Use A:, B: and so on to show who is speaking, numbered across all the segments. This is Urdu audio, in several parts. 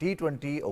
A: T20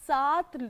B: 7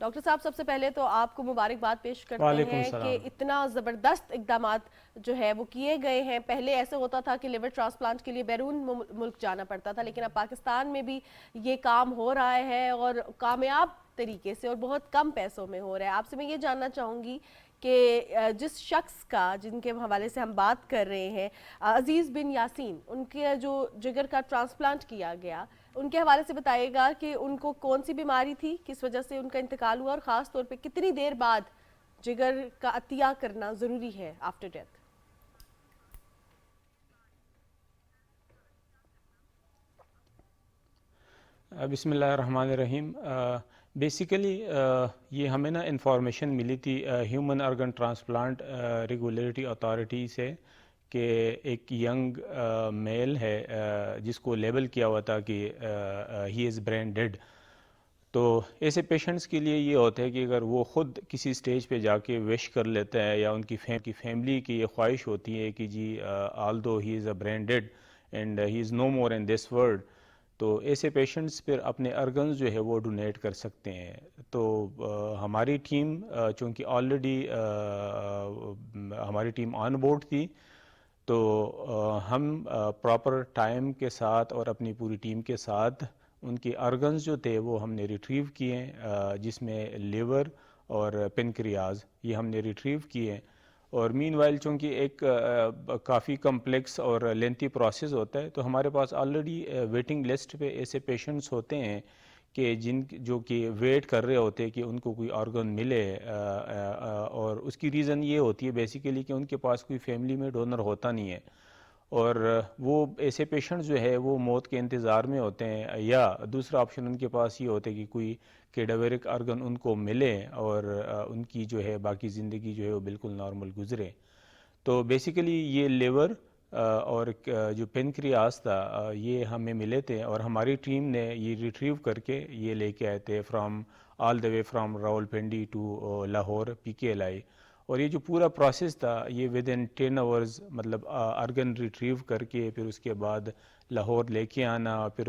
B: ڈاکٹر صاحب سب سے پہلے تو آپ کو مبارکباد پیش کرتے
C: وعلیکم
B: ہیں
C: السلام۔
B: کہ اتنا زبردست اقدامات جو ہے وہ کیے گئے ہیں. پہلے ایسے ہوتا تھا کہ لیور ٹرانسپلانٹ کے لیے بیرون ملک جانا پڑتا تھا، لیکن اب پاکستان میں بھی یہ کام ہو رہا ہے اور کامیاب طریقے سے اور بہت کم پیسوں میں ہو رہا ہے. آپ سے میں یہ جاننا چاہوں گی کہ جس شخص کا جن کے حوالے سے ہم بات کر رہے ہیں عزیز بن یاسین، ان کے جو جگر کا ٹرانسپلانٹ کیا گیا، ان کے حوالے سے بتائیے گا کہ ان کو کون سی بیماری تھی، کس وجہ سے ان کا انتقال ہوا، اور خاص طور پہ کتنی دیر بعد جگر کا عطیہ کرنا ضروری ہے آفٹر ڈیتھ.
C: بسم اللہ الرحمن الرحیم۔ بیسیکلی یہ ہمیں نا انفارمیشن ملی تھی human organ transplant regulatory authority سے کہ ایک ینگ میل ہے جس کو لیبل کیا ہوا تھا کہ ہی از برین ڈیڈ. تو ایسے پیشنٹس کے لیے یہ ہوتا ہے کہ اگر وہ خود کسی سٹیج پہ جا کے وش کر لیتا ہے یا ان کی فیملی کی یہ خواہش ہوتی ہے کہ جی although he is a brain dead and he is no more in this world, تو ایسے پیشنٹس پھر اپنے ارگنز جو ہے وہ ڈونیٹ کر سکتے ہیں. تو ہماری ٹیم چونکہ آلریڈی ہماری ٹیم آن بورڈ تھی، تو ہم پراپر ٹائم کے ساتھ اور اپنی پوری ٹیم کے ساتھ ان کے ارگنز جو تھے وہ ہم نے ریٹریو کیے، جس میں لیور اور پنکریاز یہ ہم نے ریٹریو کیے. اور مین وائل چونکہ ایک کافی کمپلیکس اور لینتھی پروسیس ہوتا ہے، تو ہمارے پاس آلریڈی ویٹنگ لسٹ پہ ایسے پیشنٹس ہوتے ہیں کہ جو کہ ویٹ کر رہے ہوتے ہیں کہ ان کو کوئی آرگن ملے، اور اس کی ریزن یہ ہوتی ہے بیسیکلی کہ ان کے پاس کوئی فیملی میں ڈونر ہوتا نہیں ہے، اور وہ ایسے پیشنٹس جو ہے وہ موت کے انتظار میں ہوتے ہیں، یا دوسرا آپشن ان کے پاس یہ ہوتا ہے کہ کوئی کیڈاویرک آرگن ان کو ملے اور ان کی جو ہے باقی زندگی جو ہے وہ بالکل نارمل گزرے. تو بیسیکلی یہ لیور اور جو پینکریاس تھا یہ ہمیں ملے تھے، اور ہماری ٹیم نے یہ ریٹریو کر کے یہ لے کے آئے تھے from all the way from Rawalpindi to Lahore PKLI. اور یہ جو پورا پروسیس تھا یہ ود ان 10 hours، مطلب ارگن ریٹریو کر کے پھر اس کے بعد لاہور لے کے آنا، پھر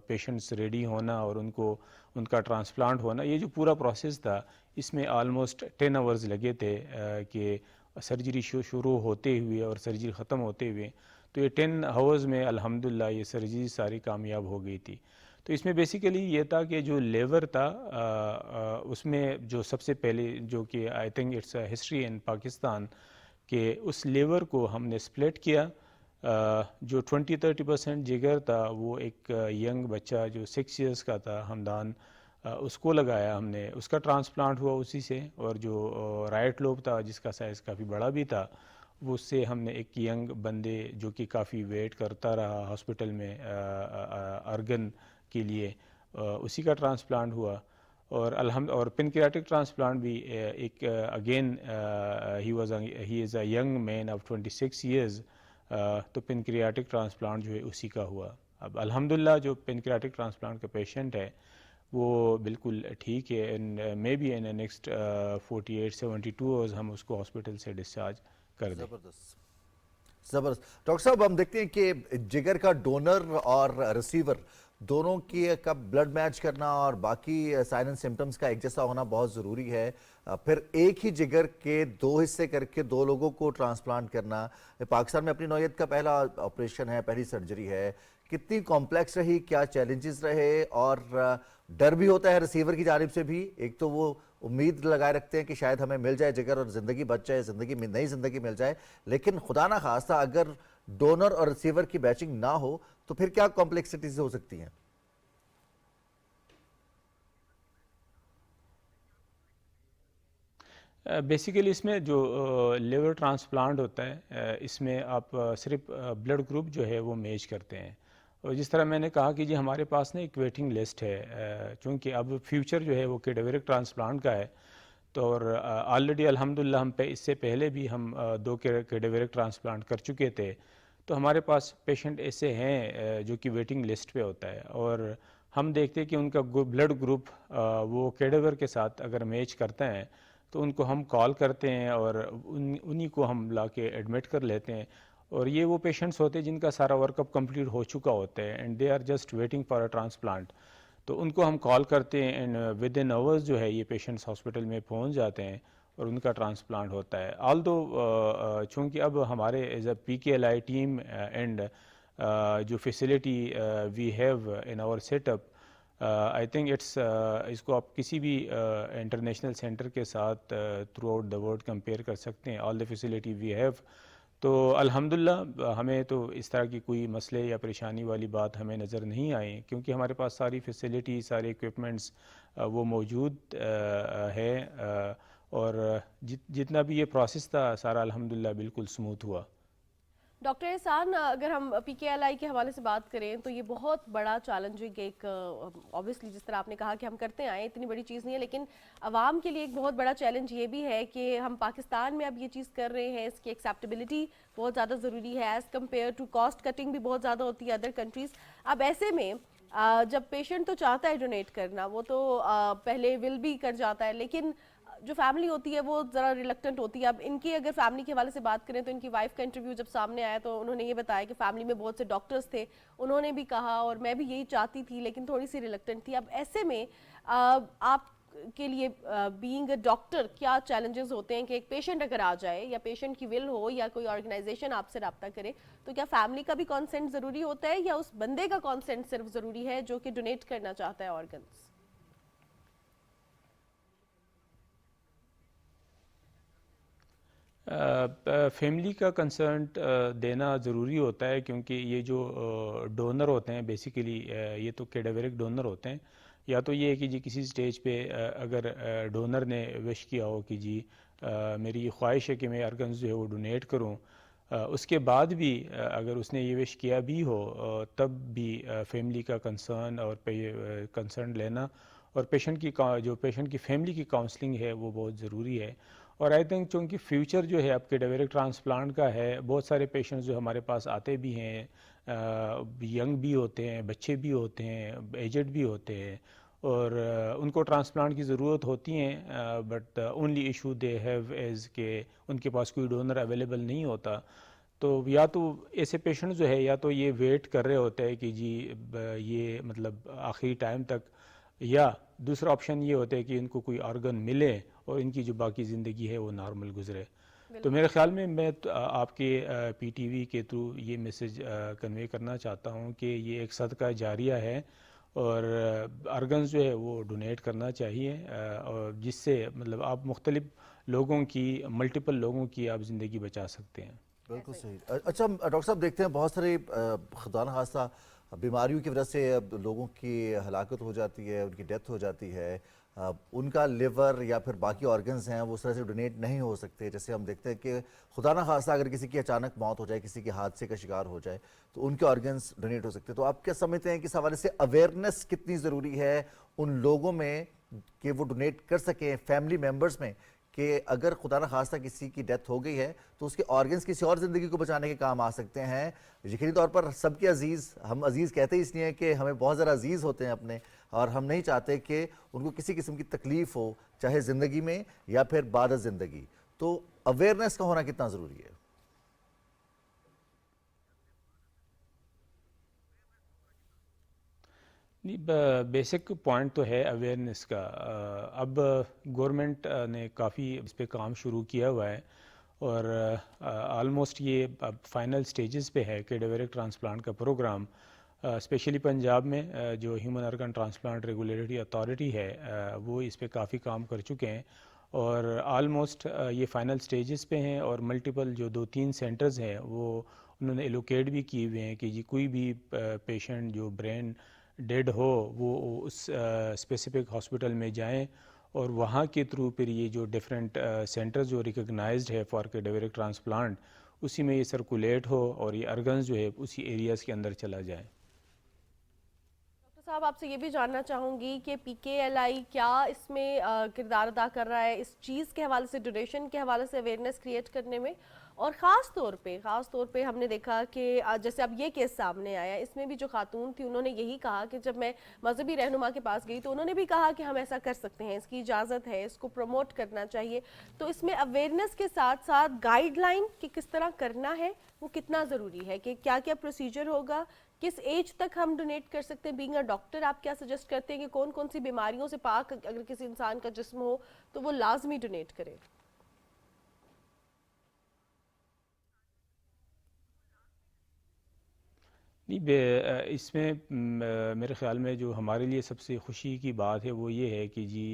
C: پیشنٹس ریڈی ہونا اور ان کا ٹرانسپلانٹ ہونا، یہ جو پورا پروسیس تھا اس میں آلموسٹ 10 hours لگے تھے کہ سرجری شروع ہوتے ہوئے اور سرجری ختم ہوتے ہوئے. تو یہ 10 hours میں الحمدللہ یہ سرجری ساری کامیاب ہو گئی تھی. تو اس میں بیسیکلی یہ تھا کہ جو لیور تھا اس میں جو سب سے پہلے جو کہ I think it's a history in Pakistan کہ اس لیور کو ہم نے سپلٹ کیا. جو 20-30% جگر تھا وہ ایک ینگ بچہ جو 6 years کا تھا ہمدان، اس کو لگایا ہم نے، اس کا ٹرانسپلانٹ ہوا اسی سے. اور جو رائٹ لوب تھا جس کا سائز کافی بڑا بھی تھا، وہ اس سے ہم نے ایک ینگ بندے جو کہ کافی ویٹ کرتا رہا ہاسپٹل میں ارگن کے لیے، اسی کا ٹرانسپلانٹ ہوا. اور پنکریاٹک ٹرانسپلانٹ بھی ایک again he is a young man of 26 years، تو پنکریاٹک ٹرانسپلانٹ جو ہے اسی کا ہوا. اب الحمدللہ جو پنکریاٹک ٹرانسپلانٹ کا پیشنٹ ہے وہ بالکل ٹھیک ہے، and maybe in next 48-72 hours ہم اس کو ہاسپٹل سے ڈسچارج کر دیں.
A: زبردست. ڈاکٹر صاحب ہم دیکھتے ہیں کہ جگر کا ڈونر اور ریسیور دونوں کی کا بلڈ میچ کرنا اور باقی سائن اینڈ سمٹمز کا ایک جیسا ہونا بہت ضروری ہے. پھر ایک ہی جگر کے 2 حصے کر کے 2 لوگوں کو ٹرانسپلانٹ کرنا پاکستان میں اپنی نوعیت کا پہلا آپریشن ہے، پہلی سرجری ہے. کتنی کمپلیکس رہی، کیا چیلنجز رہے، اور ڈر بھی ہوتا ہے ریسیور کی جانب سے بھی؟ ایک تو وہ امید لگائے رکھتے ہیں کہ شاید ہمیں مل جائے جگر اور زندگی بچ جائے، نئی زندگی مل جائے، لیکن خدا نہ خواستہ اگر ڈونر اور ریسیور کی بیچنگ نہ ہو تو پھر کیا کمپلیکسٹیز ہو سکتی ہیں؟
C: بیسیکلی اس میں جو لیور ٹرانسپلانٹ ہوتا ہے اس میں آپ صرف بلڈ گروپ جو ہے وہ میچ کرتے ہیں. اور جس طرح میں نے کہا کہ جی ہمارے پاس نا ایک ویٹنگ لسٹ ہے، چونکہ اب فیوچر جو ہے وہ کیڈاویرک ٹرانسپلانٹ کا ہے. تو اور آلریڈی الحمدللہ ہم اس سے پہلے بھی ہم 2 کیڈاویرک ٹرانسپلانٹ کر چکے تھے. تو ہمارے پاس پیشنٹ ایسے ہیں جو کہ ویٹنگ لسٹ پہ ہوتا ہے، اور ہم دیکھتے ہیں کہ ان کا بلڈ گروپ وہ کیڈاور کے ساتھ اگر میچ کرتے ہیں تو ان کو ہم کال کرتے ہیں اور انہی کو ہم لا کے ایڈمٹ کر لیتے ہیں. اور یہ وہ پیشنٹس ہوتے ہیں جن کا سارا ورک اپ کمپلیٹ ہو چکا ہوتا ہے، and they are just waiting for a transplant. تو ان کو ہم کال کرتے ہیں اینڈ ود ان آورز جو ہے یہ پیشنٹس ہاسپٹل میں پہنچ جاتے ہیں اور ان کا ٹرانسپلانٹ ہوتا ہے. آل دو چونکہ اب ہمارے as a P K L I team and جو facility we have in our setup, I think اس کو آپ کسی بھی انٹرنیشنل سینٹر کے ساتھ throughout the world compare کر سکتے ہیں. All the facility we have. تو الحمدللہ ہمیں تو اس طرح کی کوئی مسئلے یا پریشانی والی بات ہمیں نظر نہیں آئی, کیونکہ ہمارے پاس ساری فیسلٹی, سارے اکوپمنٹس وہ موجود ہے, اور جتنا بھی یہ پروسیس تھا سارا الحمدللہ بالکل سموتھ ہوا.
B: ڈاکٹر احسان, اگر ہم پی کے ایل آئی کے حوالے سے بات کریں تو یہ بہت بڑا چیلنجنگ ایک اوبیسلی جس طرح آپ نے کہا کہ ہم کرتے آئے, اتنی بڑی چیز نہیں ہے, لیکن عوام کے لیے ایک بہت بڑا چیلنج یہ بھی ہے کہ ہم پاکستان میں اب یہ چیز کر رہے ہیں, اس کی ایکسیپٹیبلٹی بہت زیادہ ضروری ہے as compared to cost cutting بھی بہت زیادہ ہوتی ہے ادر کنٹریز. اب ایسے میں جب پیشنٹ تو چاہتا ہے ڈونیٹ کرنا, وہ تو پہلے ول بھی کر جاتا ہے, لیکن جو فیملی ہوتی ہے وہ ذرا ریلکٹنٹ ہوتی ہے. اب ان کی اگر فیملی کے حوالے سے بات کریں تو ان کی وائف کا انٹرویو جب سامنے آیا تو انہوں نے یہ بتایا کہ فیملی میں بہت سے ڈاکٹرز تھے, انہوں نے بھی کہا اور میں بھی یہی چاہتی تھی لیکن تھوڑی سی ریلکٹنٹ تھی. اب ایسے میں آپ کے لیے بینگ اے ڈاکٹر کیا چیلنجز ہوتے ہیں کہ ایک پیشنٹ اگر آ جائے یا پیشنٹ کی ول ہو یا کوئی آرگنائزیشن آپ سے رابطہ کرے, تو کیا فیملی کا بھی کانسنٹ ضروری ہوتا ہے یا اس بندے کا کانسنٹ صرف ضروری ہے جو کہ ڈونیٹ کرنا چاہتا ہے آرگنز؟
C: فیملی کا کنسرنٹ دینا ضروری ہوتا ہے, کیونکہ یہ جو ڈونر ہوتے ہیں بیسیکلی یہ تو کیڈاویرک ڈونر ہوتے ہیں. یا تو یہ ہے کہ جی کسی سٹیج پہ اگر ڈونر نے وش کیا ہو کہ جی میری یہ خواہش ہے کہ میں آرگنز جو ہے وہ ڈونیٹ کروں, اس کے بعد بھی اگر اس نے یہ وش کیا بھی ہو تب بھی فیملی کا کنسرن اور کنسرن لینا اور پیشنٹ کی فیملی کی کاؤنسلنگ ہے وہ بہت ضروری ہے. اور آئی تھنک چونکہ فیوچر جو ہے آپ کے ڈائریکٹ ٹرانسپلانٹ کا ہے, بہت سارے پیشنٹس جو ہمارے پاس آتے بھی ہیں, ینگ بھی ہوتے ہیں, بچے بھی ہوتے ہیں, ایجڈ بھی ہوتے ہیں, اور ان کو ٹرانسپلانٹ کی ضرورت ہوتی ہیں, but only issue they have is کہ ان کے پاس کوئی ڈونر اویلیبل نہیں ہوتا. تو یا تو ایسے پیشنٹ جو ہے یا تو یہ ویٹ کر رہے ہوتے ہیں کہ جی یہ مطلب آخری ٹائم تک, یا دوسرا آپشن یہ ہوتا ہے کہ ان کو کوئی آرگن ملے اور ان کی جو باقی زندگی ہے وہ نارمل گزرے. تو میرے خیال میں آپ کے پی ٹی وی کے تھرو یہ میسج کنوے کرنا چاہتا ہوں کہ یہ ایک صدقہ جاریہ ہے اور آرگنز جو ہے وہ ڈونیٹ کرنا چاہیے, اور جس سے مطلب آپ مختلف لوگوں کی, ملٹیپل لوگوں کی آپ زندگی بچا سکتے ہیں.
A: بالکل صحیح. اچھا ڈاکٹر صاحب, دیکھتے ہیں بہت سارے خدا نہ خواستہ بیماریوں کی وجہ سے لوگوں کی ہلاکت ہو جاتی ہے, ان کی ڈیتھ ہو جاتی ہے, ان کا لیور یا پھر باقی آرگنز ہیں وہ اس طرح سے ڈونیٹ نہیں ہو سکتے. جیسے ہم دیکھتے ہیں کہ خدا نہ خواستہ اگر کسی کی اچانک موت ہو جائے, کسی کے حادثے کا شکار ہو جائے, تو ان کے آرگنز ڈونیٹ ہو سکتے ہیں. تو آپ کیا سمجھتے ہیں کہ اس حوالے سے اویئرنیس کتنی ضروری ہے ان لوگوں میں کہ وہ ڈونیٹ کر سکیں, فیملی ممبرز میں, کہ اگر خدا نہ خواستہ کسی کی ڈیتھ ہو گئی ہے تو اس کے آرگنز کسی اور زندگی کو بچانے کے کام آ سکتے ہیں؟ یقینی طور پر سب کے عزیز, ہم عزیز کہتے ہی اس لیے کہ ہمیں بہت زیادہ عزیز ہوتے ہیں اپنے, اور ہم نہیں چاہتے کہ ان کو کسی قسم کی تکلیف ہو, چاہے زندگی میں یا پھر بعد از زندگی. تو اویئرنیس کا ہونا کتنا ضروری ہے؟
C: بیسک پوائنٹ تو ہے اویئرنیس کا. اب گورنمنٹ نے کافی اس پہ کام شروع کیا ہوا ہے, اور آلموسٹ یہ اب فائنل سٹیجز پہ ہے کہ ڈائریکٹ ٹرانسپلانٹ کا پروگرام, اسپیشلی پنجاب میں جو human organ transplant regulatory authority ہے وہ اس پہ کافی کام کر چکے ہیں, اور آلموسٹ یہ فائنل سٹیجز پہ ہیں, اور ملٹیپل جو 2-3 سینٹرز ہیں وہ انہوں نے ایلوکیٹ بھی کیے ہوئے ہیں کہ جی کوئی بھی پیشنٹ جو برین ڈیڈ ہو وہ اس اسپیسیفک ہاسپٹل میں جائیں, اور وہاں کے تھرو پھر یہ جو ڈیفرنٹ سینٹرز جو ریکگنائزڈ ہے فار کیڈاویرک ٹرانسپلانٹ, اسی میں یہ سرکولیٹ ہو اور یہ ارگنز جو ہے اسی ایریاز کے اندر چلا جائے.
B: ڈاکٹر صاحب, آپ سے یہ بھی جاننا چاہوں گی کہ پی کے ایل آئی کیا اس میں کردار ادا کر رہا ہے اس چیز کے حوالے سے, ڈونیشن کے حوالے سے اویئرنیس کریٹ کرنے میں, اور خاص طور پہ ہم نے دیکھا کہ جیسے اب یہ کیس سامنے آیا, اس میں بھی جو خاتون تھی انہوں نے یہی کہا کہ جب میں مذہبی رہنما کے پاس گئی تو انہوں نے بھی کہا کہ ہم ایسا کر سکتے ہیں, اس کی اجازت ہے, اس کو پروموٹ کرنا چاہیے. تو اس میں اویئرنیس کے ساتھ ساتھ گائیڈ لائن کہ کس طرح کرنا ہے وہ کتنا ضروری ہے, کہ کیا کیا پروسیجر ہوگا, کس ایج تک ہم ڈونیٹ کر سکتے ہیں؟ بینگ اے ڈاکٹر آپ کیا سجیسٹ کرتے ہیں کہ کون کون سی بیماریوں سے پاک اگر کسی انسان کا جسم ہو تو وہ لازمی ڈونیٹ کرے؟
C: نہیں، اس میں میرے خیال میں جو ہمارے لیے سب سے خوشی کی بات ہے وہ یہ ہے کہ جی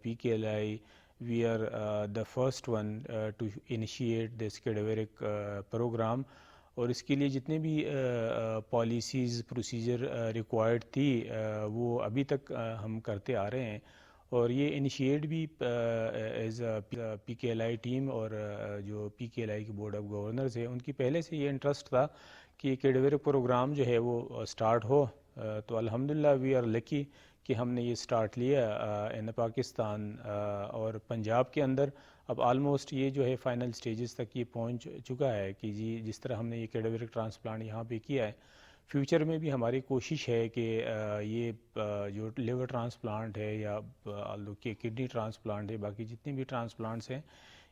C: P K L I we are the first one to initiate this cadaveric programme, اور اس کے لیے جتنے بھی پالیسیز پروسیجر ریکوائرڈ تھی وہ ابھی تک ہم کرتے آ رہے ہیں، اور یہ انیشیٹ بھی as P K L I team اور جو پی کے ایل آئی کے بورڈ آف گورنرز ہے ان کی پہلے سے یہ انٹرسٹ تھا کہ کیڈیورک پروگرام جو ہے وہ سٹارٹ ہو، تو الحمدللہ وی آر لکی کہ ہم نے یہ سٹارٹ لیا ان پاکستان، اور پنجاب کے اندر اب آلموسٹ یہ جو ہے فائنل سٹیجز تک یہ پہنچ چکا ہے کہ جی جس طرح ہم نے یہ کیڈیورک ٹرانسپلانٹ یہاں پہ کیا ہے، فیوچر میں بھی ہماری کوشش ہے کہ یہ جو لیور ٹرانسپلانٹ ہے یا کڈنی ٹرانسپلانٹ ہے، باقی جتنے بھی ٹرانسپلانٹس ہیں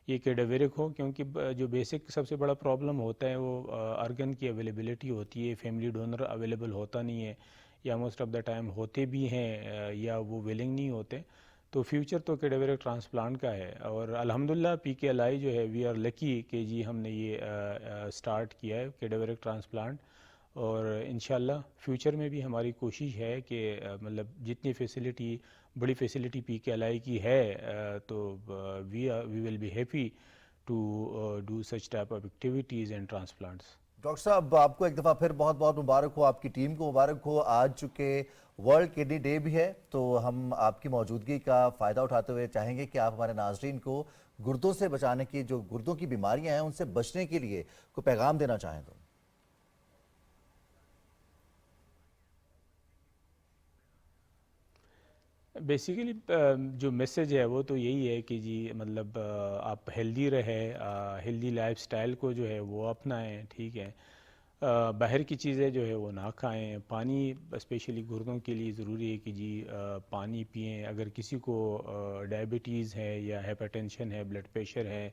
C: یہ کیڈیورک ہو، کیونکہ جو بیسک سب سے بڑا پرابلم ہوتا ہے وہ ارگن کی اویلیبلٹی ہوتی ہے، فیملی ڈونر اویلیبل ہوتا نہیں ہے، یا موسٹ آف دا ٹائم ہوتے بھی ہیں یا وہ ویلنگ نہیں ہوتے، تو فیوچر تو کیڈیورک ٹرانسپلانٹ کا ہے، اور الحمدللہ پی کے ایل آئی جو ہے وی آر لکی کہ جی ہم نے یہ سٹارٹ کیا ہے کیڈیورک ٹرانسپلانٹ، اور انشاءاللہ فیوچر میں بھی ہماری کوشش ہے کہ مطلب جتنی فیسلٹی بڑی فیسلٹی پی کے ایل آئی کی ہے تو we will be happy to do such type of activities and transplants.
A: Doctor صاحب آپ کو ایک دفعہ پھر بہت بہت مبارک ہو، آپ کی ٹیم کو مبارک ہو، آج چونکہ ورلڈ کڈنی ڈے بھی ہے تو ہم آپ کی موجودگی کا فائدہ اٹھاتے ہوئے چاہیں گے کہ آپ ہمارے ناظرین کو گردوں سے بچانے کی، جو گردوں کی بیماریاں ہیں ان سے بچنے کے لیے کوئی پیغام دینا چاہیں تو۔
C: بیسیکلی جو میسیج ہے وہ تو یہی ہے کہ جی مطلب آپ ہیلدی رہے، ہیلدی لائف سٹائل کو جو ہے وہ اپنائیں، ٹھیک ہے، باہر کی چیزیں جو ہے وہ نہ کھائیں، پانی اسپیشلی گردوں کے لیے ضروری ہے کہ جی پانی پئیں، اگر کسی کو ڈائبٹیز ہے یا ہائپر ٹینشن ہے، بلڈ پریشر ہے،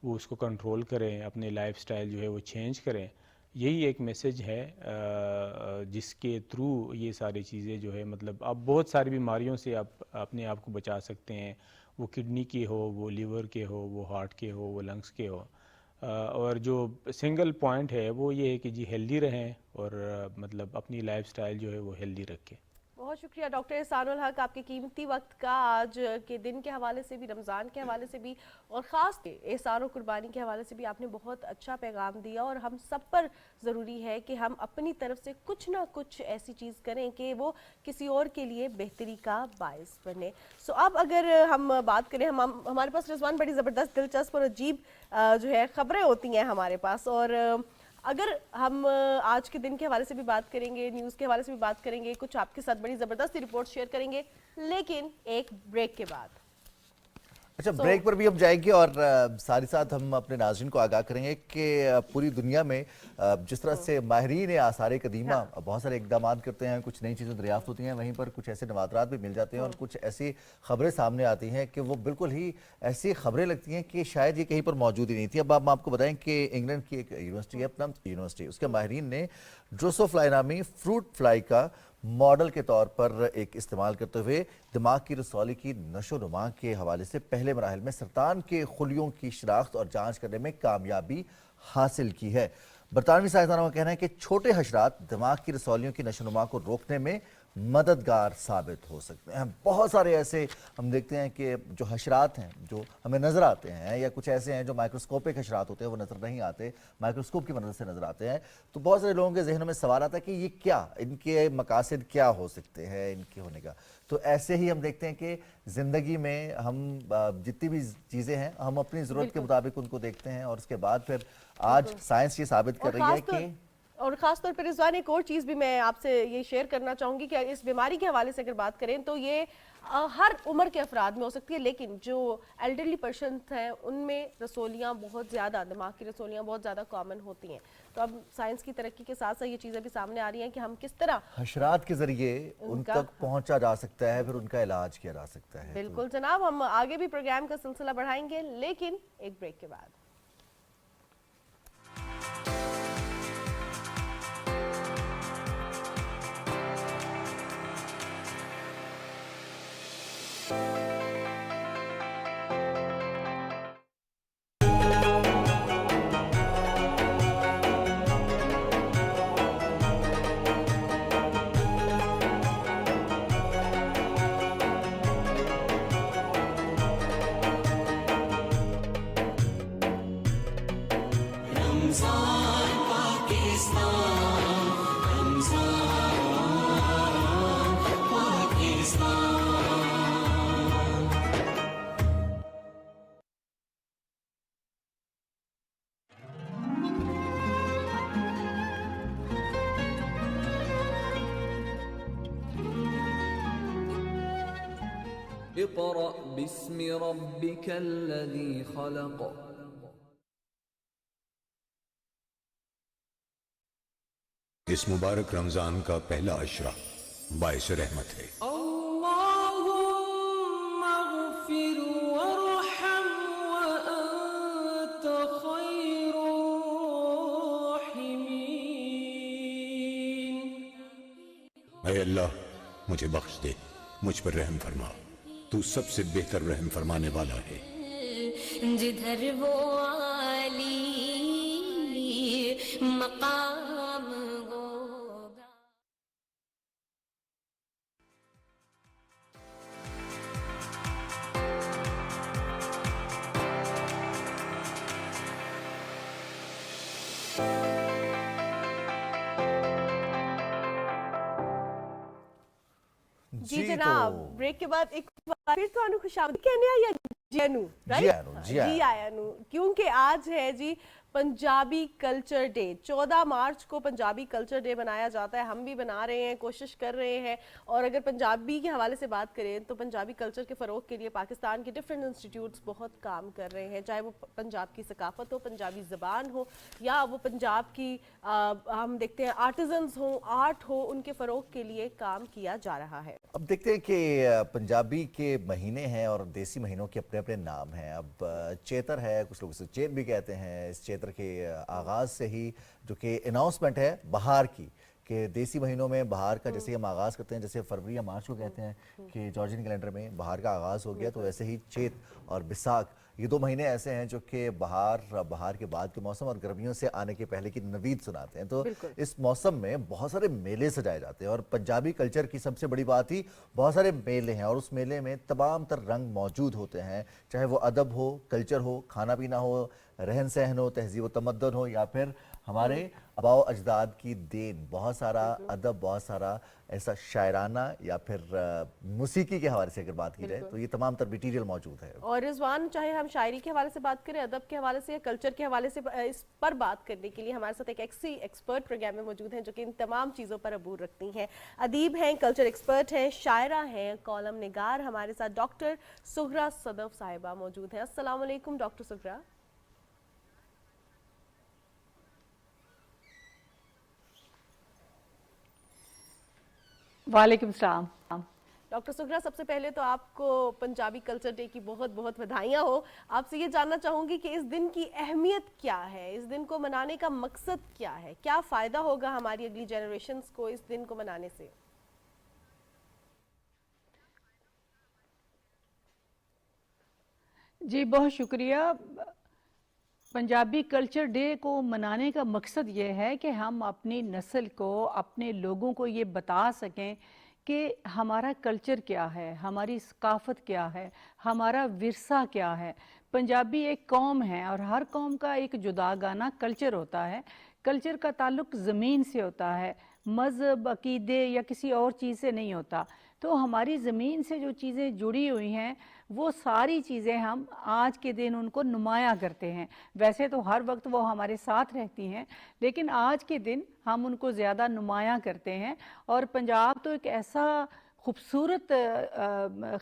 C: وہ اس کو کنٹرول کریں، اپنے لائف سٹائل جو ہے وہ چینج کریں، یہی ایک میسیج ہے جس کے تھرو یہ ساری چیزیں جو ہے مطلب آپ بہت ساری بیماریوں سے آپ اپنے آپ کو بچا سکتے ہیں، وہ کڈنی کے ہو، وہ لیور کے ہو، وہ ہارٹ کے ہو، وہ لنگس کے ہو، اور جو سنگل پوائنٹ ہے وہ یہ ہے کہ جی ہیلدی رہیں اور مطلب اپنی لائف سٹائل جو ہے وہ ہیلدی رکھیں۔
B: بہت شکریہ ڈاکٹر احسان الحق، آپ کے قیمتی وقت کا آج کے دن کے حوالے سے بھی، رمضان کے حوالے سے بھی، اور خاص احسان و قربانی کے حوالے سے بھی آپ نے بہت اچھا پیغام دیا، اور ہم سب پر ضروری ہے کہ ہم اپنی طرف سے کچھ نہ کچھ ایسی چیز کریں کہ وہ کسی اور کے لیے بہتری کا باعث بنے۔ سو اب اگر ہم بات کریں، ہمارے پاس رضوان بڑی زبردست دلچسپ اور عجیب جو ہے خبریں ہوتی ہیں ہمارے پاس، اور اگر ہم آج کے دن کے حوالے سے بھی بات کریں گے، نیوز کے حوالے سے بھی بات کریں گے، کچھ آپ کے ساتھ بڑی زبردست رپورٹ شیئر کریں گے، لیکن ایک بریک کے بعد۔
A: اچھا، بریک پر بھی ہم جائیں گے اور ساتھ ہی ساتھ ہم اپنے ناظرین کو آگاہ کریں گے کہ پوری دنیا میں جس طرح سے ماہرین آثار قدیمہ بہت سارے اقدامات کرتے ہیں، کچھ نئی چیزیں دریافت ہوتی ہیں، وہیں پر کچھ ایسے نوادرات بھی مل جاتے ہیں اور کچھ ایسی خبریں سامنے آتی ہیں کہ وہ بالکل ہی ایسی خبریں لگتی ہیں کہ شاید یہ کہیں پر موجود ہی نہیں تھی۔ اب ہم آپ کو بتائیں کہ انگلینڈ کی ایک یونیورسٹی ہے، پلم یونیورسٹی، اس کے ماہرین نے ڈروسوفلائی نامی فروٹ فلائی کا ماڈل کے طور پر ایک استعمال کرتے ہوئے دماغ کی رسولی کی نشو و نما کے حوالے سے پہلے مراحل میں سرطان کے خلیوں کی شناخت اور جانچ کرنے میں کامیابی حاصل کی ہے۔ برطانوی سائنسدانوں کا کہنا ہے کہ چھوٹے حشرات دماغ کی رسولیوں کی نشو و نما کو روکنے میں مددگار ثابت ہو سکتے ہیں۔ بہت سارے ایسے ہم دیکھتے ہیں کہ جو حشرات ہیں جو ہمیں نظر آتے ہیں، یا کچھ ایسے ہیں جو مائکروسکوپک حشرات ہوتے ہیں وہ نظر نہیں آتے، مائکروسکوپ کی مدد سے نظر آتے ہیں، تو بہت سارے لوگوں کے ذہنوں میں سوال آتا ہے کہ یہ کیا، ان کے مقاصد کیا ہو سکتے ہیں ان کے ہونے کا۔ تو ایسے ہی ہم دیکھتے ہیں کہ زندگی میں ہم جتنی بھی چیزیں ہیں ہم اپنی ضرورت کے مطابق ان کو دیکھتے ہیں، اور اس کے بعد پھر آج سائنس یہ ثابت کر رہی ہے کہ،
B: اور خاص طور پر رضوان ایک اور چیز بھی میں آپ سے یہ شیئر کرنا چاہوں گی کہ اس بیماری کے حوالے سے اگر بات کریں تو یہ ہر عمر کے افراد میں ہو سکتی ہے، لیکن جو ایلڈرلی پرسنز ہیں ان میں رسولیاں بہت زیادہ، دماغ کی رسولیاں بہت زیادہ کامن ہوتی ہیں۔ تو اب سائنس کی ترقی کے ساتھ ساتھ یہ چیزیں بھی سامنے آ رہی ہیں کہ ہم کس طرح
A: حشرات کے ذریعے ان تک پہنچا جا سکتا ہے، پھر ان کا علاج کیا جا سکتا ہے۔
B: بالکل جناب، ہم آگے بھی پروگرام کا سلسلہ بڑھائیں گے، لیکن ایک بریک کے بعد۔
D: اقرأ باسم ربك الذي خلق.
E: اس مبارک رمضان کا پہلا عشرہ باعث رحمت ہے.
D: اللهم اغفر وارحم وأنت خير الراحمين.
E: اے اللہ مجھے بخش دے، مجھ پر رحم فرما، تو سب سے بہتر رحم فرمانے والا ہے.
F: جدھر وہ عالی مقام ہوگا.
B: جی جناب، بریک کے بعد ایک بار پھر تو خوشامدید کہنے یا جینو جی آیانو، کیونکہ آج ہے جی پنجابی کلچر ڈے. 14 مارچ کو پنجابی کلچر ڈے منایا جاتا ہے. ہم بھی بنا رہے ہیں، کوشش کر رہے ہیں. اور اگر پنجابی کے حوالے سے بات کریں تو پنجابی کلچر کے فروغ کے لیے پاکستان کے ڈفرینٹ انسٹیٹیوٹس بہت کام کر رہے ہیں، چاہے وہ پنجاب کی ثقافت ہو، پنجابی زبان ہو، یا وہ پنجاب کی ہم دیکھتے ہیں آرٹیزنز ہوں، آرٹ ہو، ان کے فروغ کے لیے کام کیا جا رہا ہے.
A: اب دیکھتے ہیں کہ پنجابی کے مہینے ہیں اور دیسی مہینوں کے اپنے اپنے نام ہیں. اب چیتر ہے، کچھ لوگ اسے چیت بھی کہتے ہیں. اس چیتر کے آغاز سے ہی جو کہ اناؤنسمنٹ ہے بہار کی، کہ دیسی مہینوں میں بہار کا جیسے ہم آغاز کرتے ہیں، جیسے فروری یا مارچ کو کہتے ہیں کہ جارجین کیلنڈر میں بہار کا آغاز ہو گیا، تو ویسے ہی چیت اور بیساکھ یہ 2 مہینے ایسے ہیں جو کہ بہار کے بعد کے موسم اور گرمیوں سے آنے کے پہلے کی نوید سناتے ہیں. تو اس موسم میں بہت سارے میلے سجائے جاتے ہیں، اور پنجابی کلچر کی سب سے بڑی بات ہی بہت سارے میلے ہیں، اور اس میلے میں تمام تر رنگ موجود ہوتے ہیں، چاہے وہ ادب ہو، کلچر ہو، کھانا پینا ہو، رہن سہن ہو، تہذیب و تمدن ہو، یا پھر ہمارے آباء و اجداد کی دین. بہت سارا ادب، بہت سارا ایسا شاعرانہ یا پھر موسیقی کے حوالے سے اگر بات کی جائے تو یہ تمام تر مٹیریل موجود ہے.
B: اور رضوان، چاہے ہم شاعری کے حوالے سے بات کریں، ادب کے حوالے سے یا کلچر کے حوالے سے، اس پر بات کرنے کے لیے ہمارے ساتھ ایک ایسی ایکسپرٹ پروگرام میں موجود ہیں جو کہ ان تمام چیزوں پر عبور رکھتی ہیں. ادیب ہیں، کلچر ایکسپرٹ ہیں، شاعرہ ہیں، کالم نگار. ہمارے ساتھ ڈاکٹر سغرا صدف صاحبہ موجود ہیں. السلام علیکم ڈاکٹر سغرا.
G: وعلیکم السلام.
B: ڈاکٹر سغرا، سب سے پہلے تو آپ کو پنجابی کلچر ڈے کی بہت بہت بدھائیاں ہو. آپ سے یہ جاننا چاہوں گی کہ اس دن کی اہمیت کیا ہے، اس دن کو منانے کا مقصد کیا ہے، کیا فائدہ ہوگا ہماری اگلی جنریشنز کو اس دن کو منانے سے؟
G: جی بہت شکریہ. پنجابی کلچر ڈے کو منانے کا مقصد یہ ہے کہ ہم اپنی نسل کو، اپنے لوگوں کو یہ بتا سکیں کہ ہمارا کلچر کیا ہے، ہماری ثقافت کیا ہے، ہمارا ورثہ کیا ہے. پنجابی ایک قوم ہے اور ہر قوم کا ایک جداگانہ کلچر ہوتا ہے. کلچر کا تعلق زمین سے ہوتا ہے، مذہب، عقیدے یا کسی اور چیز سے نہیں ہوتا. تو ہماری زمین سے جو چیزیں جڑی ہوئی ہیں وہ ساری چیزیں ہم آج کے دن ان کو نمایاں کرتے ہیں. ویسے تو ہر وقت وہ ہمارے ساتھ رہتی ہیں، لیکن آج کے دن ہم ان کو زیادہ نمایاں کرتے ہیں. اور پنجاب تو ایک ایسا خوبصورت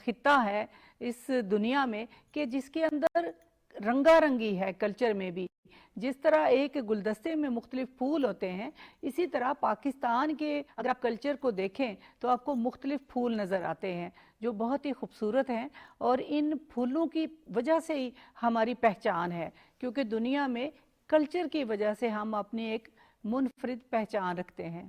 G: خطہ ہے اس دنیا میں کہ جس کے اندر رنگا رنگی ہے. کلچر میں بھی جس طرح ایک گلدستے میں مختلف پھول ہوتے ہیں، اسی طرح پاکستان کے اگر آپ کلچر کو دیکھیں تو آپ کو مختلف پھول نظر آتے ہیں جو بہت ہی خوبصورت ہیں. اور ان پھولوں کی وجہ سے ہی ہماری پہچان ہے، کیونکہ دنیا میں کلچر کی وجہ سے ہم اپنی ایک منفرد پہچان رکھتے ہیں.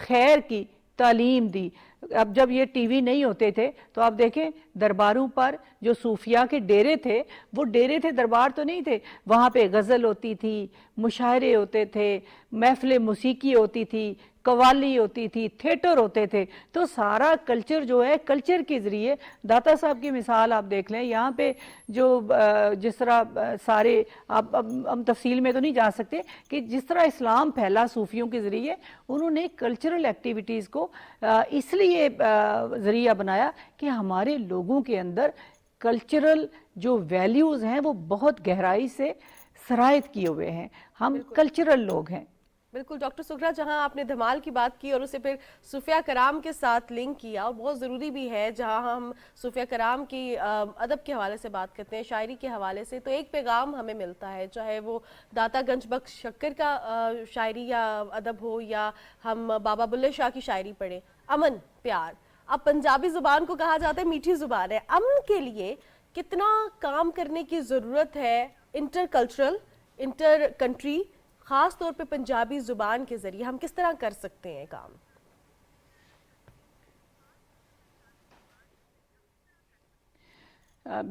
G: خیر کی تعلیم دی. اب جب یہ ٹی وی نہیں ہوتے تھے تو آپ دیکھیں درباروں پر جو صوفیاء کے ڈیرے تھے وہ ڈیرے تھے, دربار تو نہیں تھے. وہاں پہ غزل ہوتی تھی, مشاعرے ہوتے تھے, محفل موسیقی ہوتی تھی, قوالی ہوتی تھی, تھیٹر ہوتے تھے. تو سارا کلچر جو ہے, کلچر کے ذریعے داتا صاحب کی مثال آپ دیکھ لیں. یہاں پہ جو جس طرح سارے اب ہم تفصیل میں تو نہیں جا سکتے کہ جس طرح اسلام پھیلا صوفیوں کے ذریعے, انہوں نے کلچرل ایکٹیویٹیز کو اس لیے ذریعہ بنایا کہ ہمارے لوگوں کے اندر کلچرل جو ویلیوز ہیں وہ بہت گہرائی سے سرایت کیے ہوئے ہیں. ہم کلچرل لوگ ہیں.
B: بالکل ڈاکٹر سغرا, جہاں آپ نے دھمال کی بات کی اور اسے پھر صوفیہ کرام کے ساتھ لنک کیا, اور بہت ضروری بھی ہے جہاں ہم صوفیہ کرام کی ادب کے حوالے سے بات کرتے ہیں, شاعری کے حوالے سے, تو ایک پیغام ہمیں ملتا ہے, چاہے وہ داتا گنج بخش شکر کا شاعری یا ادب ہو یا ہم بابا بلے شاہ کی شاعری پڑھیں. امن, پیار. اب پنجابی زبان کو کہا جاتا ہے میٹھی زبان ہے. امن کے لیے کتنا کام کرنے کی ضرورت ہے انٹر کلچرل, انٹر کنٹری, خاص طور پہ پنجابی زبان کے ذریعے ہم کس طرح کر سکتے ہیں کام؟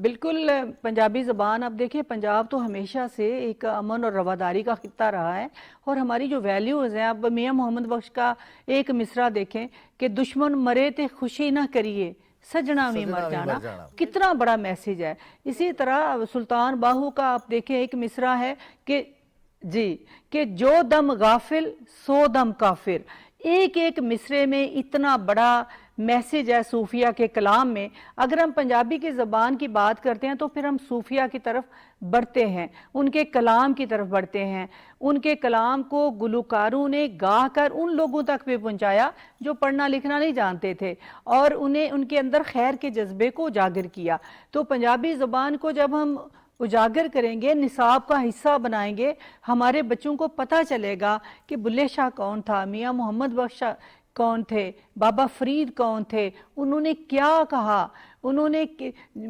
G: بالکل پنجابی زبان, اب دیکھیں پنجاب تو ہمیشہ سے ایک امن اور رواداری کا خطہ رہا ہے, اور ہماری جو ویلیوز ہیں, اب میاں محمد بخش کا ایک مصرع دیکھیں کہ دشمن مرے تے خوشی نہ کریے سجنا میں مر جانا, کتنا بڑا میسیج ہے. اسی طرح سلطان باہو کا آپ دیکھیں ایک مصرع ہے کہ جی کہ جو دم غافل سو دم کافر. ایک ایک مصرے میں اتنا بڑا میسیج ہے صوفیہ کے کلام میں. اگر ہم پنجابی کی زبان کی بات کرتے ہیں تو پھر ہم صوفیہ کی طرف بڑھتے ہیں, ان کے کلام کی طرف بڑھتے ہیں. ان کے کلام کو گلوکاروں نے گا کر ان لوگوں تک بھی پہنچایا جو پڑھنا لکھنا نہیں جانتے تھے, اور انہیں ان کے اندر خیر کے جذبے کو اجاگر کیا. تو پنجابی زبان کو جب ہم اجاگر کریں گے, نصاب کا حصہ بنائیں گے, ہمارے بچوں کو پتہ چلے گا کہ بلے شاہ کون تھا, میاں محمد بخش کون تھے, بابا فرید کون تھے, انہوں نے کیا کہا. انہوں نے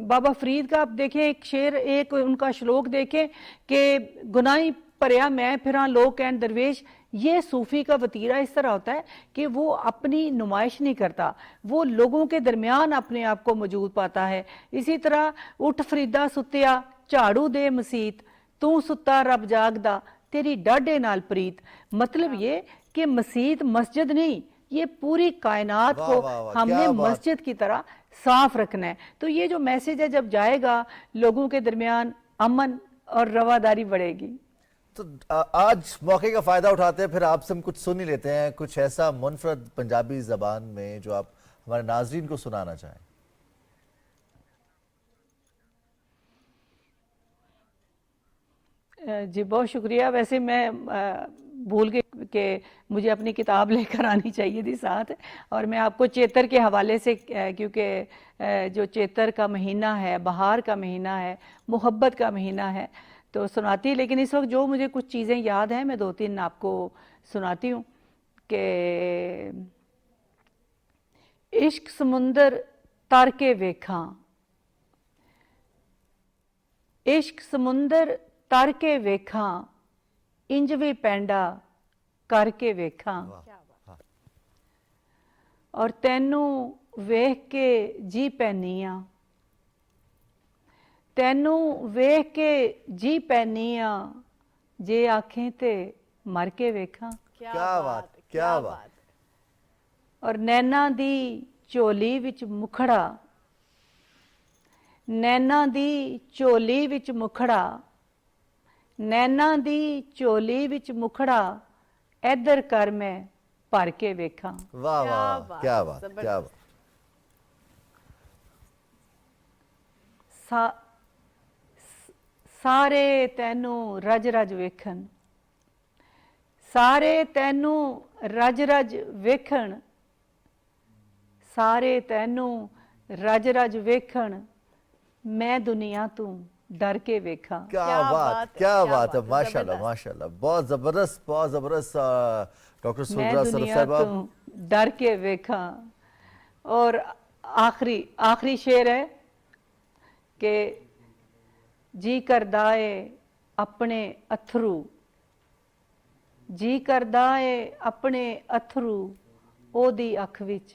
G: بابا فرید کا آپ دیکھیں ایک شعر, ایک ان کا شلوک دیکھیں کہ گناہی پریا میں پھراں لوگ کہن درویش. یہ صوفی کا وتیرہ اس طرح ہوتا ہے کہ وہ اپنی نمائش نہیں کرتا, وہ لوگوں کے درمیان اپنے آپ کو موجود پاتا ہے. اسی طرح اٹھ فریدا ستیا جھاڑو دے مسیت, تو ستا رب جاگدا تیری ڈاڈے نال پریت. مطلب یہ کہ مسیت مسجد نہیں, یہ پوری کائنات کو ہم نے مسجد کی طرح صاف رکھنا ہے. تو یہ جو میسیج ہے جب جائے گا لوگوں کے درمیان, امن اور رواداری بڑھے گی.
A: تو آج موقع کا فائدہ اٹھاتے ہیں, پھر آپ سے ہم کچھ سن ہی لیتے ہیں, کچھ ایسا منفرد پنجابی زبان میں جو آپ ہمارے ناظرین کو سنانا چاہیں.
G: جی بہت شکریہ. ویسے میں بھول گئی کہ مجھے اپنی کتاب لے کر آنی چاہیے تھی ساتھ, اور میں آپ کو چیتر کے حوالے سے, کیونکہ جو چیتر کا مہینہ ہے, بہار کا مہینہ ہے, محبت کا مہینہ ہے, تو سناتی. لیکن اس وقت جو مجھے کچھ چیزیں یاد ہیں میں 2-3 آپ کو سناتی ہوں. کہ عشق سمندر تر کے ویکھاں, عشق سمندر تر کے ویکھاں, انج وی پینڈا کر کے ویکھاں, اور تینوں ویکھ کے جی پینیاں, تینوں ویکھ کے جی پینیاں, جے آنکھیں تے مر کے ویکھاں.
A: کیا بات, کیا بات.
G: اور نینا دی چولی وچ مکھڑا, نینا دی چولی وچ مکھڑا, نینا دی چولی وچ مکھڑا, ادھر کر میں بھر کے ویکھاں.
A: واہ واہ, کیا بات, کیا بات.
G: سارے تینوں رج رج ویکھن, سارے تینوں رج رج ویکھن, سارے تینوں رج رج ویکھن, میں دنیا تو ڈر کے ویکھاں.
A: کیا بات, کیا بات ہے. ماشاءاللہ, ماشاءاللہ, بہت زبردست, بہت زبردست. ڈاکٹر سغرا سرف صاحبہ,
G: میں دنیا تو ڈر کے ویکھاں. اور آخری شعر ہے کہ جی کردائے اپنے اتھرو, جی کردائے اپنے اتھرو, ਉਹਦੀ ਅੱਖ ਵਿੱਚ